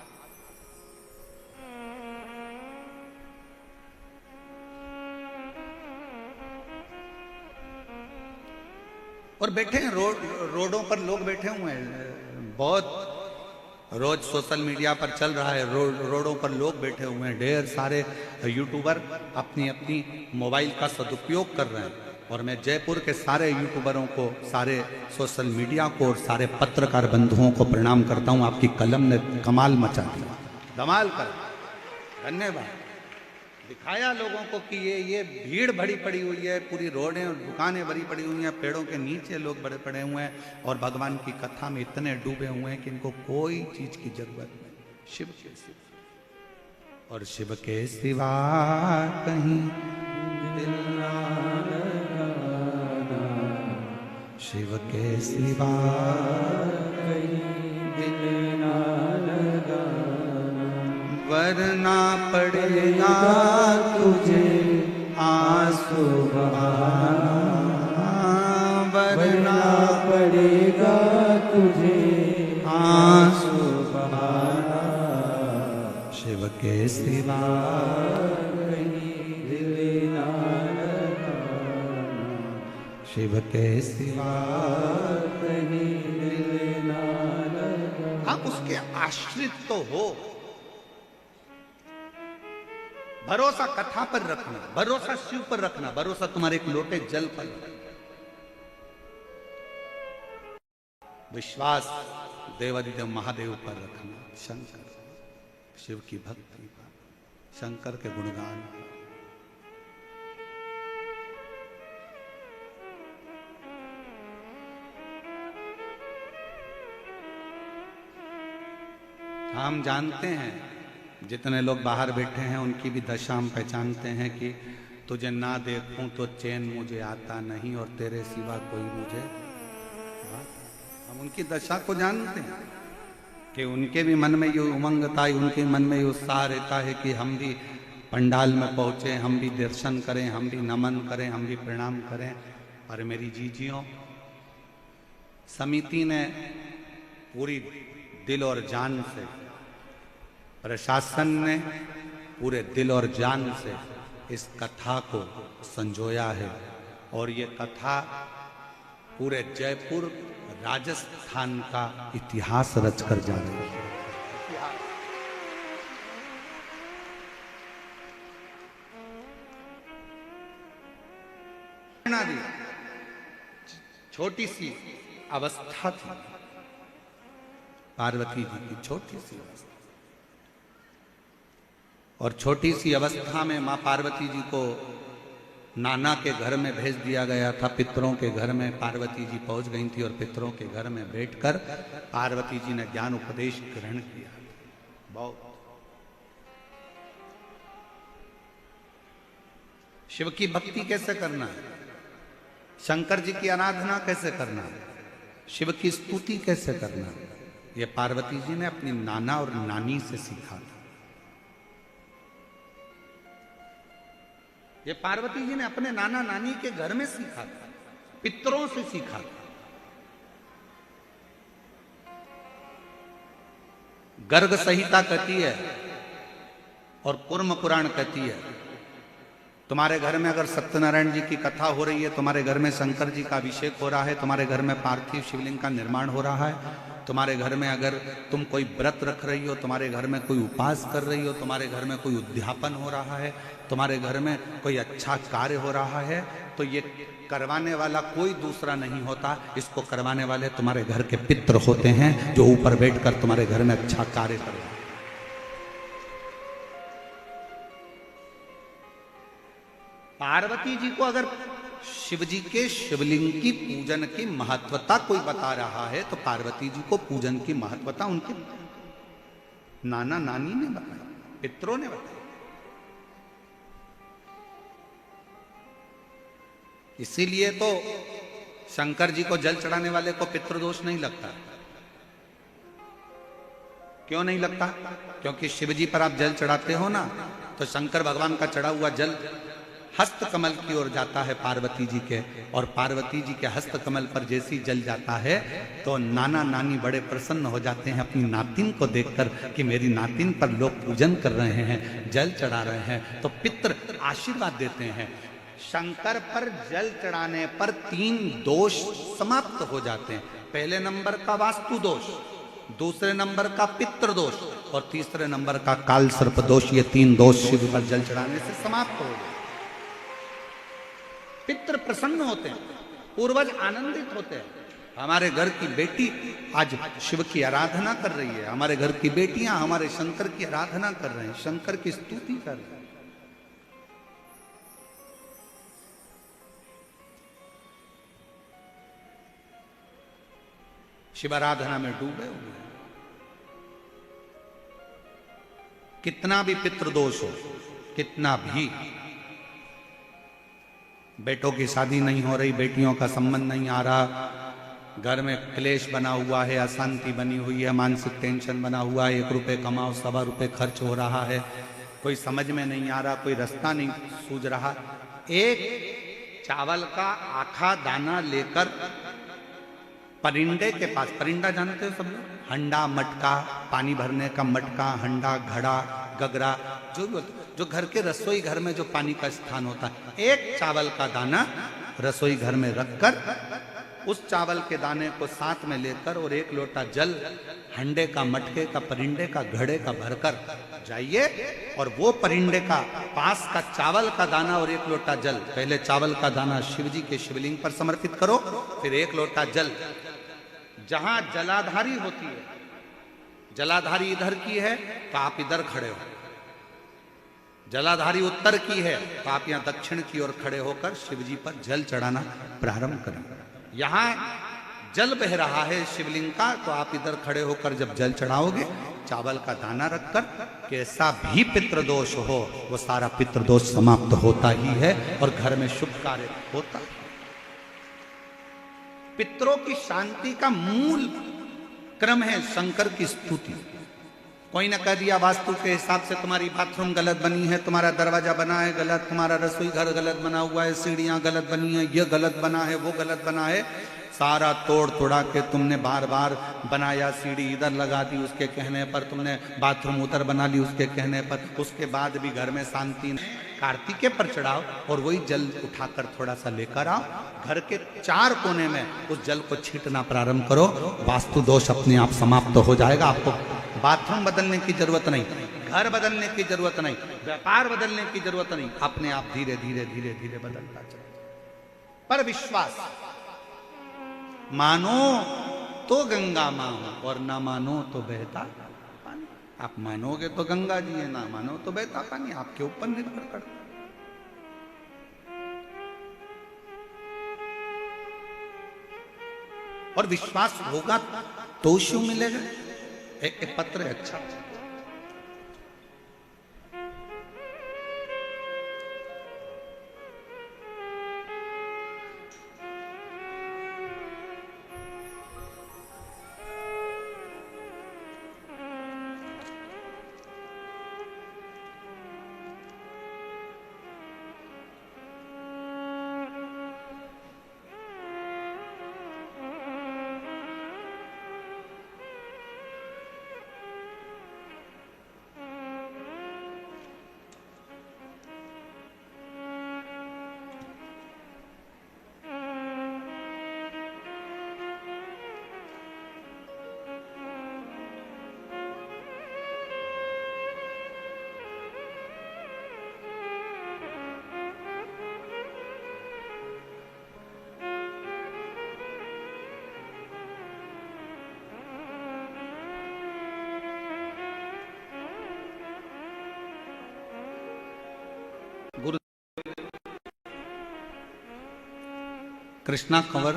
और बैठे हैं रोडों पर लोग बैठे हुए हैं, बहुत रोज सोशल मीडिया पर चल रहा है, रोडों पर लोग बैठे हुए हैं, ढेर सारे यूट्यूबर अपनी अपनी मोबाइल का सदुपयोग कर रहे हैं। और मैं जयपुर के सारे यूट्यूबरों को, सारे सोशल मीडिया को और सारे पत्रकार बंधुओं को प्रणाम करता हूं। आपकी कलम ने कमाल मचा दिया, धमाल कर, धन्यवाद। दिखाया लोगों को कि ये भीड़ भरी पड़ी हुई है, पूरी रोडें और दुकानें भरी पड़ी हुई हैं, पेड़ों के नीचे लोग बड़े पड़े हुए हैं और भगवान की कथा में इतने डूबे हुए हैं कि इनको कोई चीज की जरूरत नहीं। शिव के सिवा, और शिव के सिवा कहीं दिल ना लगाना, शिव के सिवा कहीं दिल ना लगाना, वरना पड़ेगा तुझे आंसू बहाना, वरना पड़ेगा तुझे आंसू बहाना, शिव के सिवा कहीं दिल ना लगाना, शिव के सिवा कहीं दिल ना लगाना। आप उसके आश्रित तो हो, भरोसा कथा पर रखना, भरोसा शिव पर रखना, भरोसा तुम्हारे एक लोटे जल पर रखना, विश्वास देवादिदेव महादेव पर रखना, शंकर, शिव की भक्ति पर, शंकर के गुणगान पर। हम जानते हैं जितने लोग बाहर बैठे हैं उनकी भी दशा हम पहचानते हैं कि तुझे ना देखूं तो चैन मुझे आता नहीं और तेरे सिवा कोई मुझे, हम उनकी दशा को जानते हैं कि उनके भी मन में ये उमंग था, उनके मन में ये उत्साह रहता है कि हम भी पंडाल में पहुंचे, हम भी दर्शन करें, हम भी नमन करें, हम भी प्रणाम करें। और मेरी जीजियों, समिति ने पूरी दिल और जान से, प्रशासन ने पूरे दिल और जान से इस कथा को संजोया है और ये कथा पूरे जयपुर राजस्थान का इतिहास रचकर जा रही है। छोटी सी अवस्था थी पार्वती जी की, छोटी सी अवस्था, और छोटी सी अवस्था में मां पार्वती जी को नाना के घर में भेज दिया गया था। पितरों के घर में पार्वती जी पहुंच गई थी और पितरों के घर में बैठकर पार्वती जी ने ज्ञान उपदेश ग्रहण किया। बहुत शिव की भक्ति कैसे करना है, शंकर जी की आराधना कैसे करना है, शिव की स्तुति कैसे करना है, ये पार्वती जी ने अपनी नाना और नानी से सीखा था। ये पार्वती जी ने अपने नाना नानी के घर में सीखा था, पितरों से सीखा था। गर्ग संहिता कहती है और कुर्म पुराण कहती है, तुम्हारे घर में अगर सत्यनारायण जी की कथा हो रही है, तुम्हारे घर में शंकर जी का अभिषेक हो रहा है, तुम्हारे घर में पार्थिव शिवलिंग का निर्माण हो रहा है, तुम्हारे घर में अगर तुम कोई व्रत रख रही हो, तुम्हारे घर में कोई उपास कर रही हो, तुम्हारे घर में कोई उद्यापन हो रहा है, तुम्हारे घर में कोई अच्छा कार्य हो रहा है, तो ये करवाने वाला कोई दूसरा नहीं होता, इसको करवाने वाले तुम्हारे घर के पितृ होते हैं जो ऊपर बैठकर तुम्हारे घर में अच्छा कार्य कर रहे हैं। पार्वती जी को अगर शिव जी के शिवलिंग की पूजन की महत्वता कोई बता रहा है तो पार्वती जी को पूजन की महत्वता उनके नाना नानी ने बताई, पितरों ने बताई। इसीलिए तो शंकर जी को जल चढ़ाने वाले को पितृदोष नहीं लगता। क्यों नहीं लगता? क्योंकि शिव जी पर आप जल चढ़ाते हो ना, तो शंकर भगवान का चढ़ा हुआ जल हस्त कमल की ओर जाता है पार्वती जी के, और पार्वती जी के हस्त कमल पर जैसी जल जाता है तो नाना नानी बड़े प्रसन्न हो जाते हैं अपनी नातिन को देखकर कि मेरी नातिन पर लोग पूजन कर रहे हैं, जल चढ़ा रहे हैं, तो पितृ आशीर्वाद देते हैं। शंकर पर जल चढ़ाने पर 3 दोष समाप्त हो जाते हैं। पहले नंबर का वास्तु दोष, दूसरे नंबर का पितृ दोष और तीसरे नंबर का काल सर्प दोष। ये 3 दोष शिव पर जल चढ़ाने से समाप्त हो गए। पितृ प्रसन्न होते हैं, पूर्वज आनंदित होते हैं। हमारे घर की बेटी आज शिव की आराधना कर रही है, हमारे घर की बेटियां हमारे शंकर की आराधना कर रहे हैं, शंकर की स्तुति कर रहे हैं। शिव आराधना में डूबे हुए। कितना भी पितृदोष हो, कितना भी, बेटों की शादी नहीं हो रही, बेटियों का संबंध नहीं आ रहा, घर में क्लेश बना हुआ है, अशांति बनी हुई है, मानसिक टेंशन बना हुआ है, 1 रुपए कमाओ 1.25 रुपए खर्च हो रहा है, कोई समझ में नहीं आ रहा, कोई रास्ता नहीं सूझ रहा, एक चावल का आखा दाना लेकर परिंदे के पास, परिंदा जानते हो सब लोग, हंडा मटका, पानी भरने का मटका, हंडा घड़ा गगरा, जो घर के रसोई घर में जो पानी का स्थान होता है, एक चावल का दाना रसोई घर में रखकर उस चावल के दाने को साथ में लेकर और 1 लोटा जल हंडे का, मटके का, परिंदे का, घड़े का भरकर जाइए और वो परिंदे का पास का चावल का दाना और 1 लोटा जल, पहले चावल का दाना शिव जी के शिवलिंग पर समर्पित करो, फिर 1 लोटा जल, जहां जलाधारी होती है, जलाधारी इधर की है तो आप इधर खड़े हो, जलाधारी उत्तर की है तो आप यहां दक्षिण की ओर खड़े होकर शिव जी पर जल चढ़ाना प्रारंभ करें। यहां जल बह रहा है शिवलिंग का, तो आप इधर खड़े होकर जब जल चढ़ाओगे, चावल का दाना रखकर, कैसा भी पितृदोष हो वो सारा पितृदोष समाप्त होता ही है और घर में शुभ कार्य होता है। पितरों की शांति का मूल क्रम है शंकर की स्तुति। कोई ना कह दिया वास्तु के हिसाब से तुम्हारी बाथरूम गलत बनी है, तुम्हारा दरवाजा बना है गलत, तुम्हारा रसोई घर गलत बना हुआ है, सीढ़ियां गलत बनी है, ये गलत बना है, वो गलत बना है, सारा तोड़ तोड़ा के तुमने बार बार बनाया, सीढ़ी इधर लगा दी उसके कहने पर, तुमने बाथरूम उधर बना ली उसके कहने पर, उसके बाद भी घर में शांति नहीं। कार्तिके पर चढ़ाओ और वही जल उठाकर थोड़ा सा लेकर आओ, घर के 4 कोने में उस जल को छींटना प्रारंभ करो, वास्तु दोष अपने आप समाप्त हो जाएगा। आपको बाथरूम बदलने की जरूरत नहीं, घर बदलने की जरूरत नहीं, व्यापार बदलने की जरूरत नहीं, अपने आप धीरे धीरे धीरे धीरे बदलता चले। पर विश्वास, मानो तो गंगा मां और ना मानो तो बहता पानी। आप मानोगे तो गंगा जी है, ना मानो तो बहता पानी, आपके ऊपर निर्भर करता। और विश्वास होगा तो शिव मिलेगा। एक पत्र है अच्छा, गुरु कृष्णा कंवर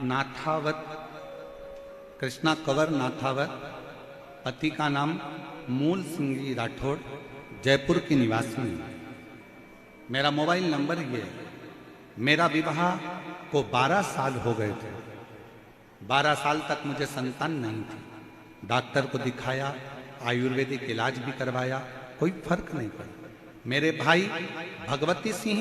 नाथावत, कृष्णा कंवर नाथावत, पति का नाम मूल सिंह जी राठौड़, जयपुर की निवासी हैं। मेरा मोबाइल नंबर ये है। मेरा विवाह को 12 साल हो गए थे। 12 साल तक मुझे संतान नहीं थी। डॉक्टर को दिखाया, आयुर्वेदिक इलाज भी करवाया, कोई फर्क नहीं पड़ा। मेरे भाई भगवती सिंह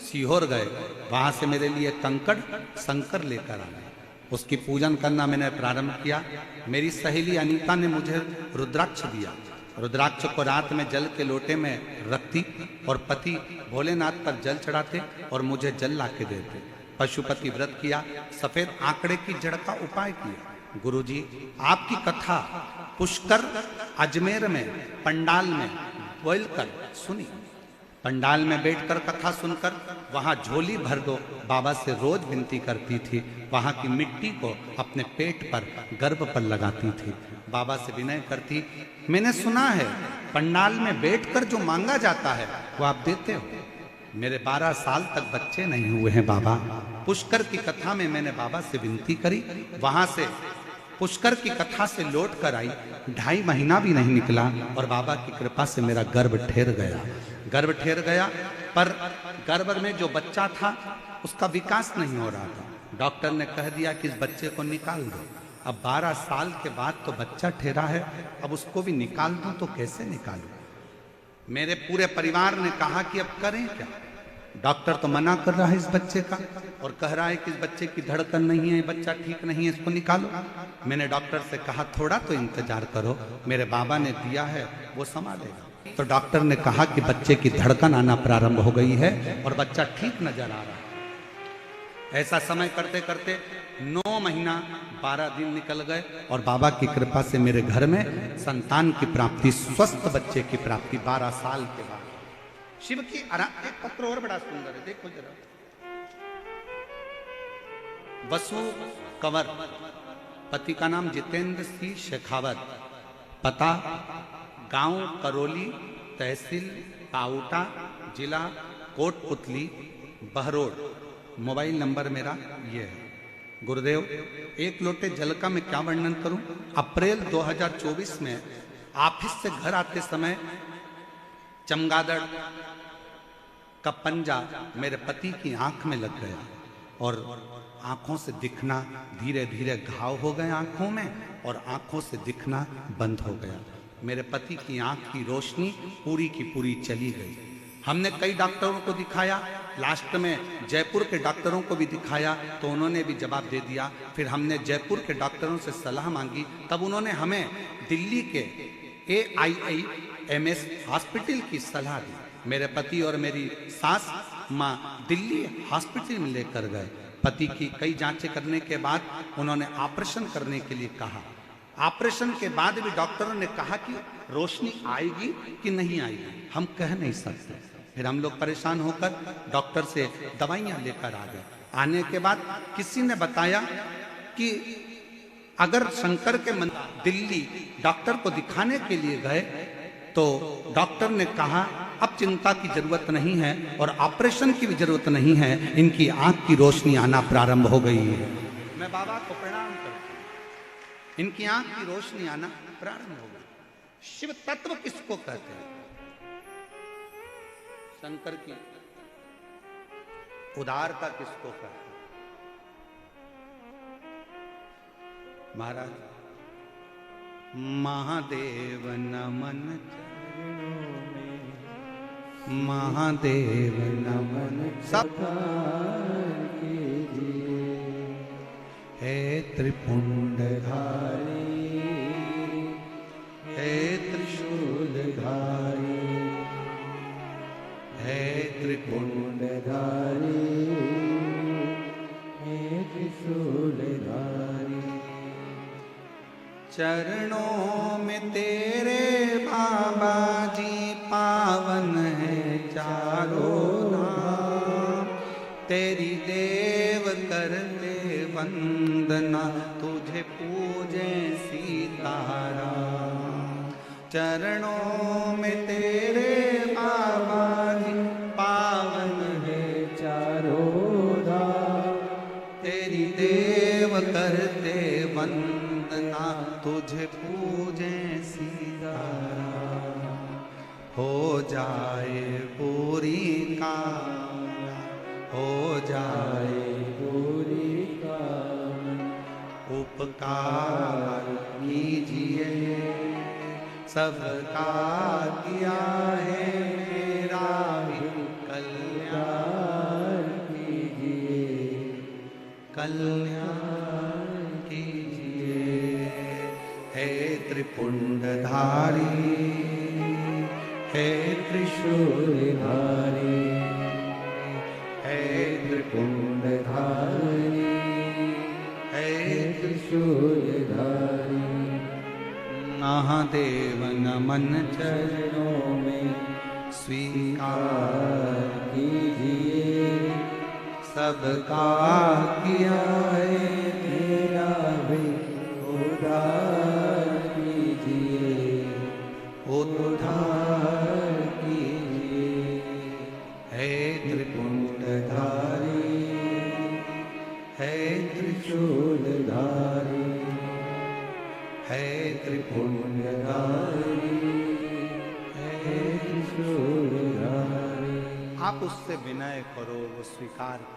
सीहोर गए, वहां से मेरे लिए कंकड़ शंकर लेकर आए। उसकी पूजन करना मैंने प्रारंभ किया। मेरी सहेली अनीता ने मुझे रुद्राक्ष दिया। रुद्राक्ष को रात में जल के लोटे में रखती और पति भोलेनाथ पर जल चढ़ाते और मुझे जल ला के देते। पशुपति व्रत किया, सफेद आंकड़े की जड़ का उपाय किया। गुरुजी, आपकी कथा पुष्कर अजमेर में पंडाल में बोलकर सुनी। पंडाल में बैठकर कथा सुनकर वहां झोली भर दो बाबा से रोज विनती करती थी। वहां की मिट्टी को अपने पेट पर, गर्भ पर लगाती थी। बाबा से विनय करती, मैंने सुना है पंडाल में बैठकर जो मांगा जाता है वो आप देते हो। मेरे 12 साल तक बच्चे नहीं हुए हैं बाबा। पुष्कर की कथा में मैंने बाबा से विनती करी। वहां से पुष्कर की कथा से लौट कर आई, 2.5 महीना भी नहीं निकला और बाबा की कृपा से मेरा गर्भ ठहर गया। गर्भ ठहर गया, पर गर्भ में जो बच्चा था उसका विकास नहीं हो रहा था। डॉक्टर ने कह दिया कि इस बच्चे को निकाल दो। अब 12 साल के बाद तो बच्चा ठहरा है, अब उसको भी निकाल दूं तो कैसे निकालूं? मेरे पूरे परिवार ने कहा कि अब करें क्या? डॉक्टर तो मना कर रहा है इस बच्चे का और कह रहा है कि इस बच्चे की धड़कन नहीं है, बच्चा ठीक नहीं है, इसको निकालो। मैंने डॉक्टर से कहा थोड़ा तो इंतजार करो, मेरे बाबा ने दिया है वो संभालेगा। तो डॉक्टर ने कहा कि बच्चे की धड़कन आना प्रारंभ हो गई है और बच्चा ठीक नजर आ रहा है। ऐसा समय करते करते 9 महीना 12 दिन निकल गए और बाबा की कृपा से मेरे घर में संतान की प्राप्ति, स्वस्थ बच्चे की प्राप्ति 12 साल के बाद। शिव की एक पत्र और बड़ा सुंदर है, देखो जरा। वसु कंवर, पति का नाम जितेंद्र सिंह शेखावत, पता गांव करौली, तहसील पाउटा, जिला कोटपुतली, बहरोड। मोबाइल नंबर मेरा ये है। गुरुदेव, एक लोटे जल का मैं क्या वर्णन करूं। अप्रैल 2024 में ऑफिस से घर आते समय चमगादड़ का पंजा मेरे पति की आंख में लग गया और आंखों से दिखना, धीरे धीरे घाव हो गए आंखों में और आंखों से दिखना बंद हो गया। मेरे पति की आंख की रोशनी पूरी की पूरी चली गई। हमने कई डॉक्टरों को दिखाया, लास्ट में जयपुर के डॉक्टरों को भी दिखाया तो उन्होंने भी जवाब दे दिया। फिर हमने जयपुर के डॉक्टरों से सलाह मांगी, तब उन्होंने हमें दिल्ली के AIIMS हॉस्पिटल की सलाह दी। मेरे पति और मेरी सास माँ दिल्ली हॉस्पिटल में लेकर गए। पति की कई जांचें करने के बाद उन्होंने ऑपरेशन करने के लिए कहा। ऑपरेशन के बाद भी डॉक्टरों ने कहा कि रोशनी आएगी कि नहीं आएगी, हम कह नहीं सकते। फिर हम लोग परेशान होकर डॉक्टर से दवाइयां लेकर आ गए। आने के बाद किसी ने बताया कि अगर शंकर के मंदिर दिल्ली डॉक्टर को दिखाने के लिए गए तो डॉक्टर ने कहा अब चिंता की जरूरत नहीं है और ऑपरेशन की भी जरूरत नहीं है, इनकी आंख की रोशनी आना प्रारंभ हो गई है। मैं बाबा को प्रणाम करता हूं, इनकी आंख की रोशनी आना प्रारंभ हो गई। शिव तत्व किसको कहते हैं? शंकर की उदारता किसको कहते हैं? महाराज, महादेव नमन चरणों में, महादेव नमन सब हे त्रिपुंडधारी, हे त्रिशूलधारी, हे त्रिपुंडधारी, हे त्रिशूलधारी। चरणों में तेरे बाबा जी पावन है चारों धाम, तेरी देव करते वंदना, तुझे पूजे सीताराम। चरणों में तेरे बाबा जी पावन है चारों धाम, तेरी देव करते वंदना, तुझे पूजे सीताराम। हो जाए पूरी कामना, हो जाए पूरी कामना। उपकार कीजिए सबका किया है मेरा भी कल्याण कीजिए, कल्याण कीजिए। हे त्रिपुंडधारी, हे त्रिशूलधारी, हे त्रिपुंडधारी, हे त्रिशूलधारी। महादेव नमन चरणों में स्वीकार कीजिए, सबका किया है मेरा भी उद्धार कीजिए, उद्धार कीजिए। हे त्रिपुंडधारी, हे त्रिशूलधारी, हे त्रिपुंडधारी, हे त्रिशूलधारी। आप उससे विनय करो, वो स्वीकार करो।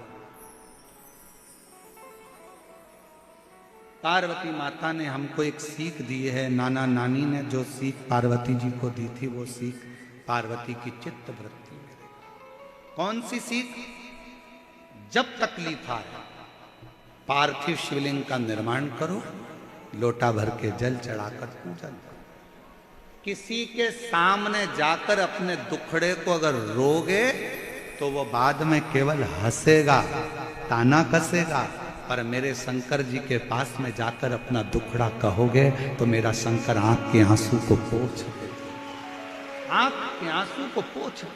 पार्वती माता ने हमको एक सीख दी है, नाना नानी ने जो सीख पार्वती जी को दी थी वो सीख पार्वती की चित्त वृत्ति में। कौन सी सीख? जब तकलीफ आए पार्थिव शिवलिंग का निर्माण करो, लोटा भर के जल चढ़ाकर पूजन करो। किसी के सामने जाकर अपने दुखड़े को अगर रोगे तो वो बाद में केवल हंसेगा, ताना कसेगा, पर मेरे शंकर जी के पास में जाकर अपना दुखड़ा कहोगे तो मेरा शंकर आंख के आंसू को पोंछ दे, आंख के आंसू को पोंछ दे।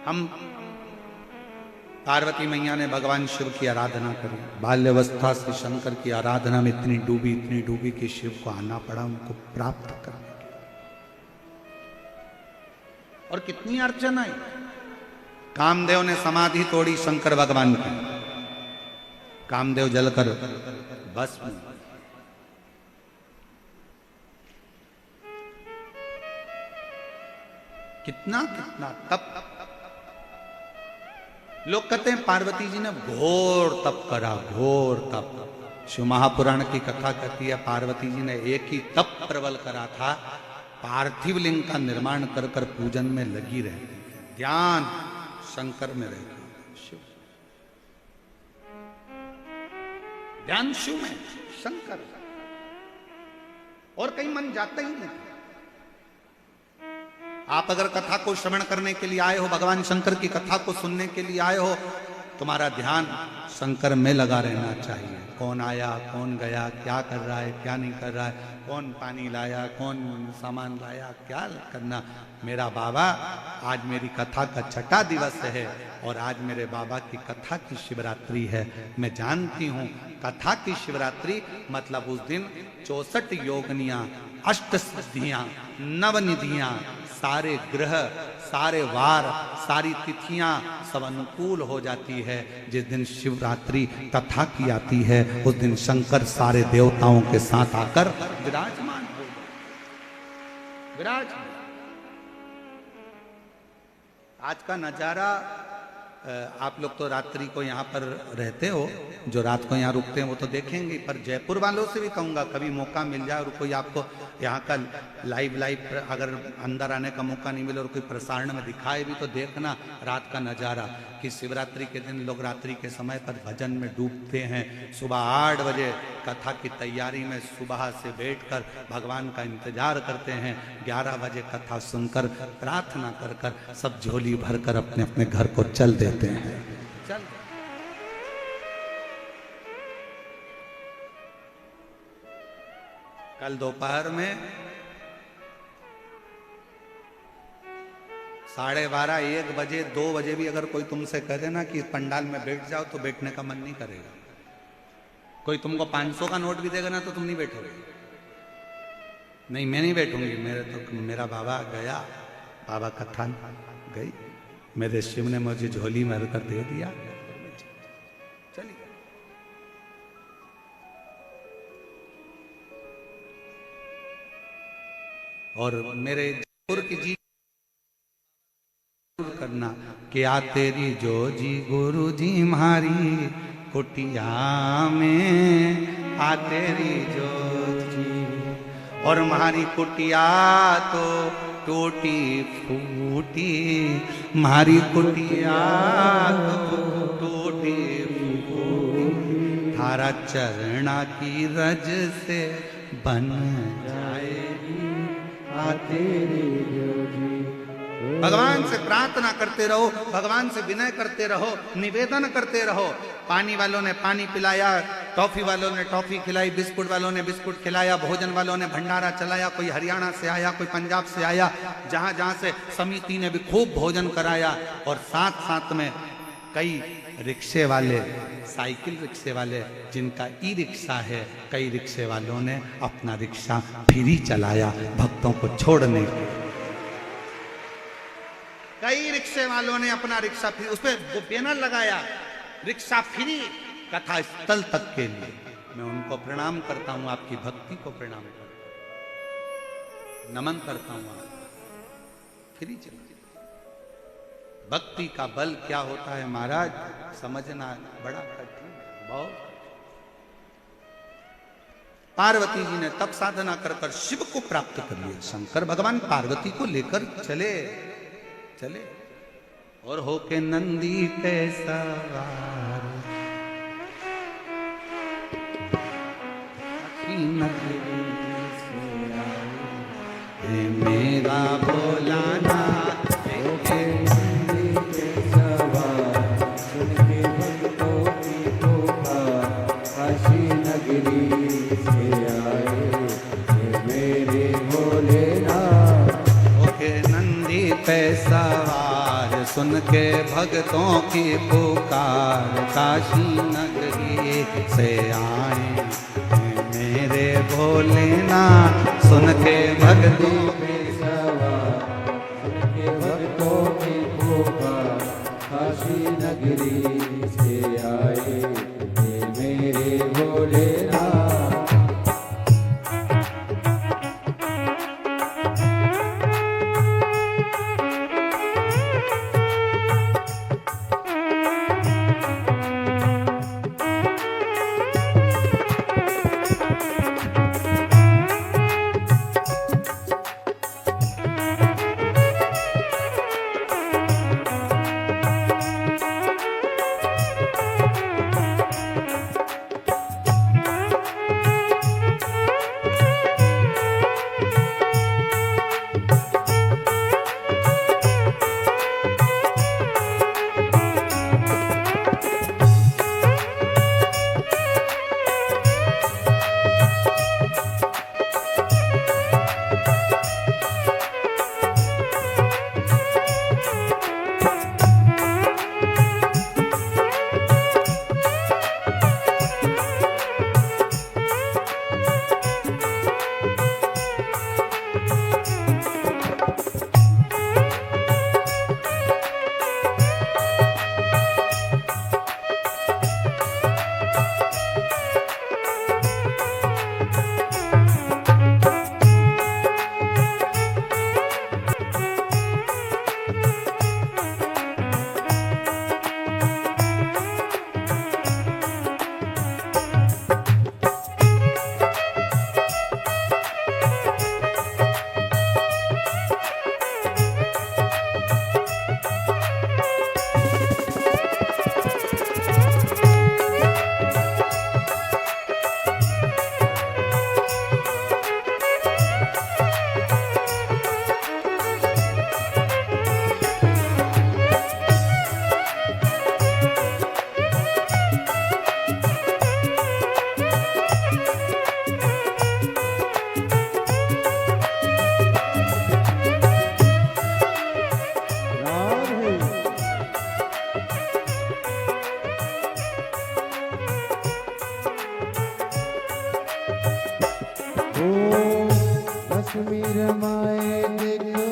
हम पार्वती मैया ने भगवान शिव की आराधना करी, बाल्यावस्था से शंकर की आराधना में इतनी डूबी कि शिव को आना पड़ा उनको प्राप्त करने के लिए। और कितनी अर्चना आई। कामदेव ने समाधि तोड़ी शंकर भगवान की, कामदेव जलकर भस्म। कितना कितना तप। लोग कहते हैं पार्वती जी ने घोर तप करा, घोर तप। शिव महापुराण की कथा कहती है पार्वती जी ने एक ही तप प्रबल करा था, पार्थिव लिंग का निर्माण कर कर पूजन में लगी रहती, ध्यान शंकर में रहती, शिव ध्यान शिव में, शंकर, और कहीं मन जाता ही नहीं। आप अगर कथा को श्रवण करने के लिए आए हो, भगवान शंकर की कथा को सुनने के लिए आए हो, तुम्हारा ध्यान शंकर में लगा रहना चाहिए। कौन आया, कौन गया, क्या कर रहा है, क्या नहीं कर रहा है, कौन पानी लाया, कौन सामान लाया, क्या करना। मेरा बाबा, आज मेरी कथा का छठा दिवस है और आज मेरे बाबा की कथा की शिवरात्रि है। मैं जानती हूँ कथा की शिवरात्रि मतलब उस दिन 64 योगनियाँ, अष्ट सिद्धियाँ, नवनिधियाँ, सारे ग्रह, सारे वार, सारी तिथियां सब अनुकूल हो जाती है। जिस दिन शिवरात्रि कथा की आती है उस दिन शंकर सारे देवताओं के साथ आकर विराजमान हो, विराजमान। आज का नजारा, आप लोग तो रात्रि को यहाँ पर रहते हो, जो रात को यहाँ रुकते हैं वो तो देखेंगे, पर जयपुर वालों से भी कहूँगा कभी मौका मिल जाए और कोई आपको यहाँ का लाइव अगर अंदर आने का मौका नहीं मिले और कोई प्रसारण में दिखाए भी तो देखना रात का नज़ारा, कि शिवरात्रि के दिन लोग रात्रि के समय पर भजन में डूबते हैं। सुबह 8 बजे कथा की तैयारी में सुबह से बैठकर भगवान का इंतजार करते हैं, 11 बजे कथा सुनकर प्रार्थना कर कर सब झोली भरकर अपने अपने घर को चल देते हैं। चल कल दोपहर में 12:30, 1 बजे, 2 बजे भी अगर कोई तुमसे कह देना कि पंडाल में बैठ जाओ तो बैठने का मन नहीं करेगा। कोई तुमको 500 का नोट भी देगा ना तो तुम नहीं बैठोगे। नहीं, मैं नहीं बैठूंगी, मेरा बाबा गया, बाबा कथा गई, मेरे शिव ने मुझे झोली में कर दे दिया, चलिए। और मेरे जयपुर की जी करना कि आ तेरी जो जी गुरु जी मारी कुटिया में आ तेरी जो जी, और हमारी कुटिया तो टूटी फूटी, हमारी कुटिया तो टूटी फूटी, थारा चरणा की रज से बन जाएगी आ तेरी जो जी। भगवान से प्रार्थना करते रहो, भगवान से विनय करते रहो, निवेदन करते रहो। पानी वालों ने पानी पिलाया, टॉफी वालों ने टॉफी खिलाई, बिस्कुट वालों ने बिस्कुट खिलाया, भोजन वालों ने भंडारा चलाया, कोई हरियाणा से आया, कोई पंजाब से आया, जहां जहां से समिति ने भी खूब भोजन कराया। और साथ साथ में कई रिक्शे वाले, साइकिल रिक्शे वाले जिनका ई रिक्शा है, कई रिक्शे वालों ने अपना रिक्शा फ्री चलाया भक्तों को छोड़ने के। कई रिक्शे वालों ने अपना रिक्शा फ्री, उस पर वो बैनर लगाया रिक्शा फ्री कथा स्थल तक के लिए। मैं उनको प्रणाम करता हूं, आपकी भक्ति को प्रणाम करता हूं, नमन करता हूं। फ्री चला, भक्ति का बल क्या होता है महाराज, समझना बड़ा कठिन, बहुत। पार्वती जी ने तप साधना कर कर शिव को प्राप्त कर लिया। शंकर भगवान पार्वती को लेकर चले चले और होके नंदी पे सवार मेरा भोलाना होके नंदी पे सवार, सुन के भक्तों की पुकार, काशी नगरी से आए ये मेरे भोलेनाथ। होके नंदी पे सवार, सुन के भक्तों की पुकार, काशी नगरी से आए मेरे भोलेनाथ। सुन के भक्तों पे सवार, सुन के भक्तों की पुकार, काशी नगरी से आए ये मेरे भोलेनाथ। कश्मीर माए देखो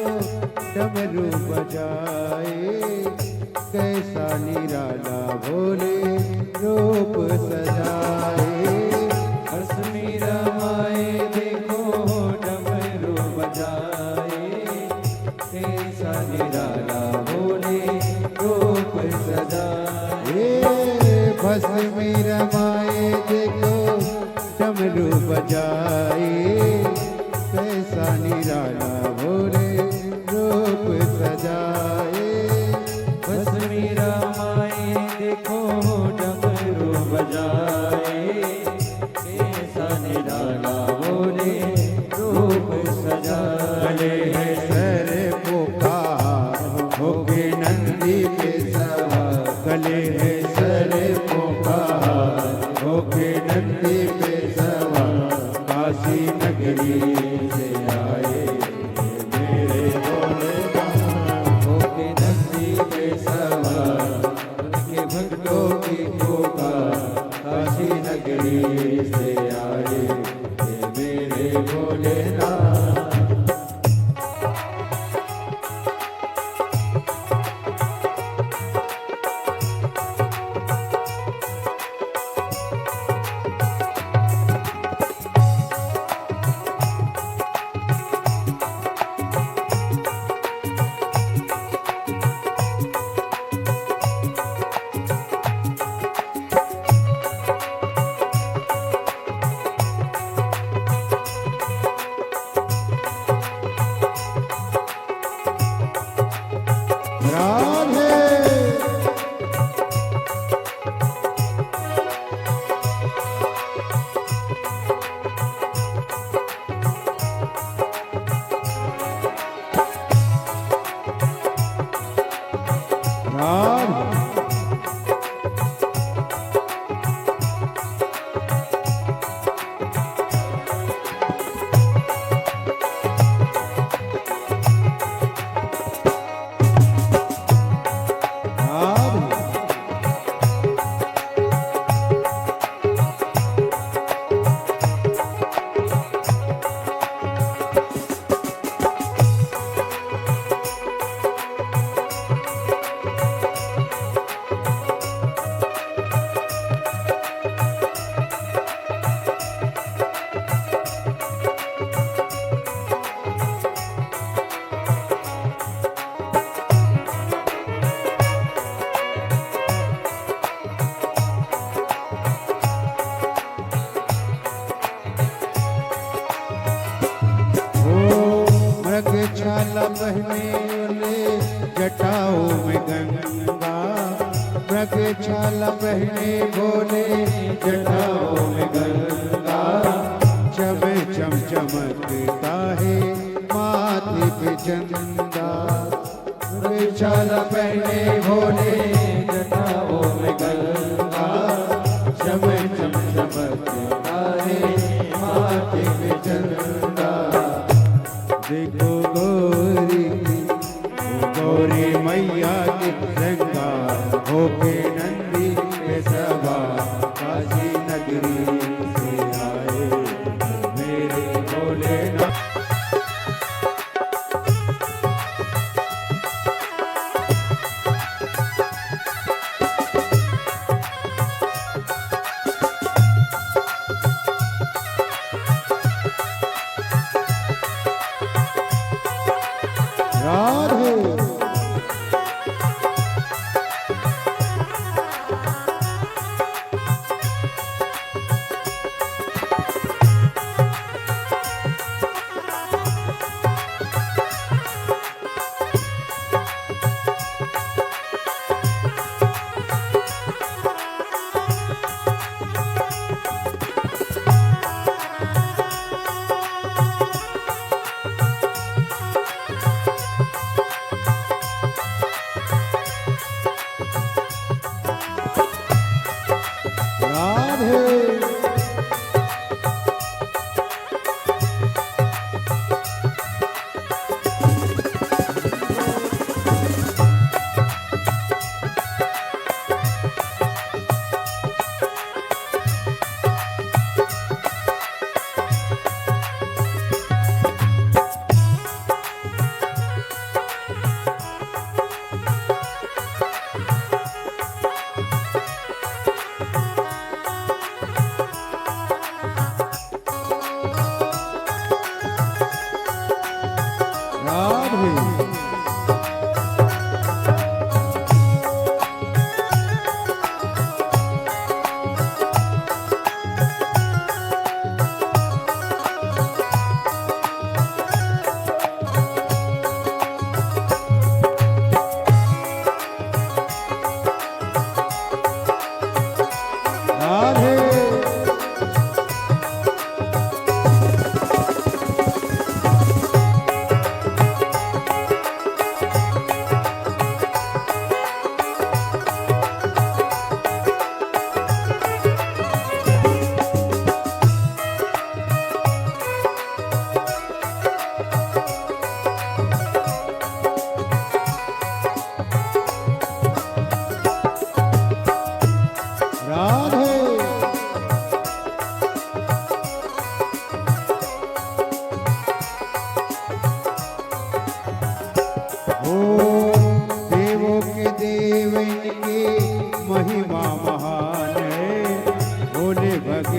डमरू बजाए, कैसा निराला भोले रूप सजाए। कश्मीर माए देखो डमरू बजाए, नगरी से आए हे मेरे भोलेनाथ। मृगछाला पहने जटाओं में गंगा, मृगछाला पहने भोले जटाओं में गंगा। चम चम चमकता है माथे पे चंदा, मृगछाला पहने भोले जटाओं में गंगा। चम चम चमकता है माथे पे चंदा। देखो गौरी गौरी मैया की श्रृंगार होके नंदी पे सवार काशी नगरी से आए मेरे भोलेनाथ।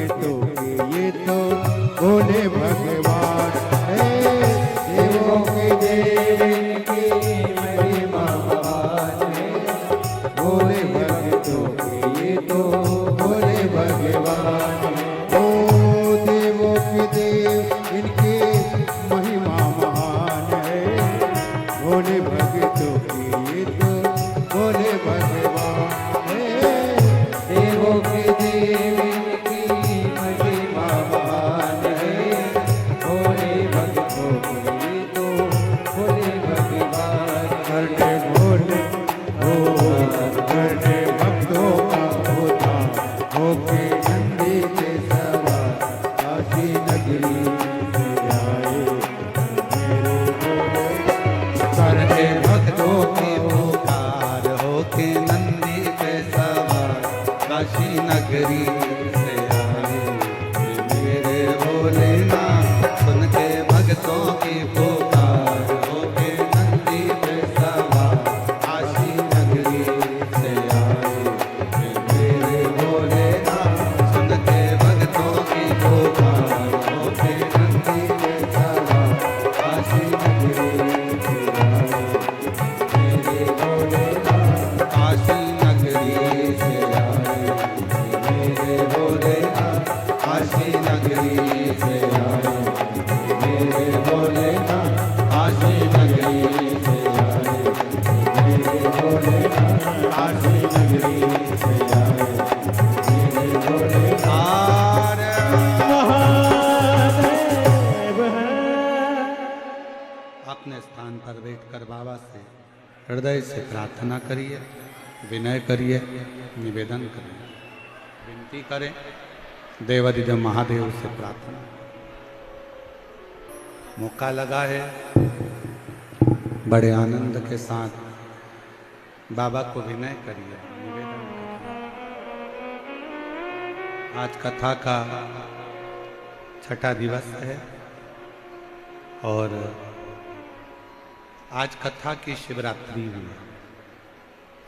भक्तों के ये तो भोले भगवान है। देवों के देव इनकी महिमा महान है। भोले भक्तों के ये तो भोले भगवान है। ओ देवों के देव इनकी महिमा महान है। भोले भक्तों के ये तो भोले भगवान है। देवों के देव इनकी महिमा महान है। भोले भक्तों के ये तो भोले भगवान करने भोले हो करने भक्तों का होता होके नंदी के सवार काशी नगरी से आए मेरे भोले। करने भक्तों की पुकार होके नंदी पे सवार काशी नगरी से आए मेरे भोलेनाथ। सुन के भक्तों की पुकार होके नंदी पे सवार काशी नगरी से आए मेरे भोलेनाथ। सुन के भक्तों की पुकार होके नंदी पे सवार काशी नगरी से आए मेरे भोलेनाथ। काशी नगरी से आए मेरे भोलेनाथ। काशी नगरी से आए मेरे भोलेनाथ। काशी नगरी से आए मेरे भोलेनाथ। काशी नगरी से आए मेरे भोलेनाथ। अपने स्थान पर बैठकर बाबा से हृदय से प्रार्थना करिए, विनय करिए, निवेदन करिए, विनती करें देवाधिदेव महादेव से प्रार्थना। मौका लगा है, बड़े आनंद के साथ बाबा को विनय करिए, निवेदन करिए। आज कथा का छठा दिवस है और आज कथा की शिवरात्रि भी है।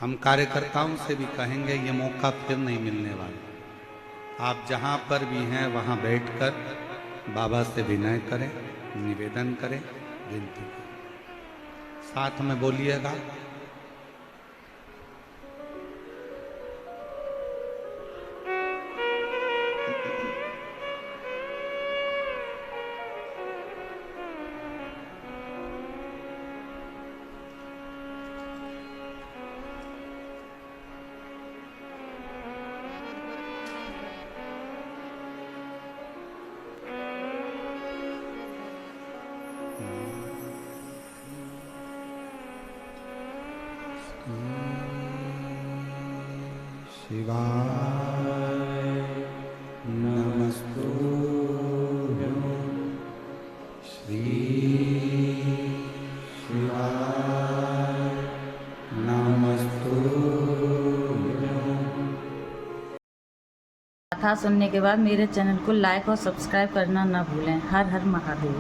हम कार्यकर्ताओं से भी कहेंगे ये मौका फिर नहीं मिलने वाला। आप जहाँ पर भी हैं वहाँ बैठकर बाबा से विनय करें, निवेदन करें, विनती करें। साथ में बोलिएगा, शिवाय नमस्तुभ्यं श्री शिवाय नमस्तुभ्यं। कथा सुनने के बाद मेरे चैनल को लाइक और सब्सक्राइब करना न भूलें। हर हर महादेव।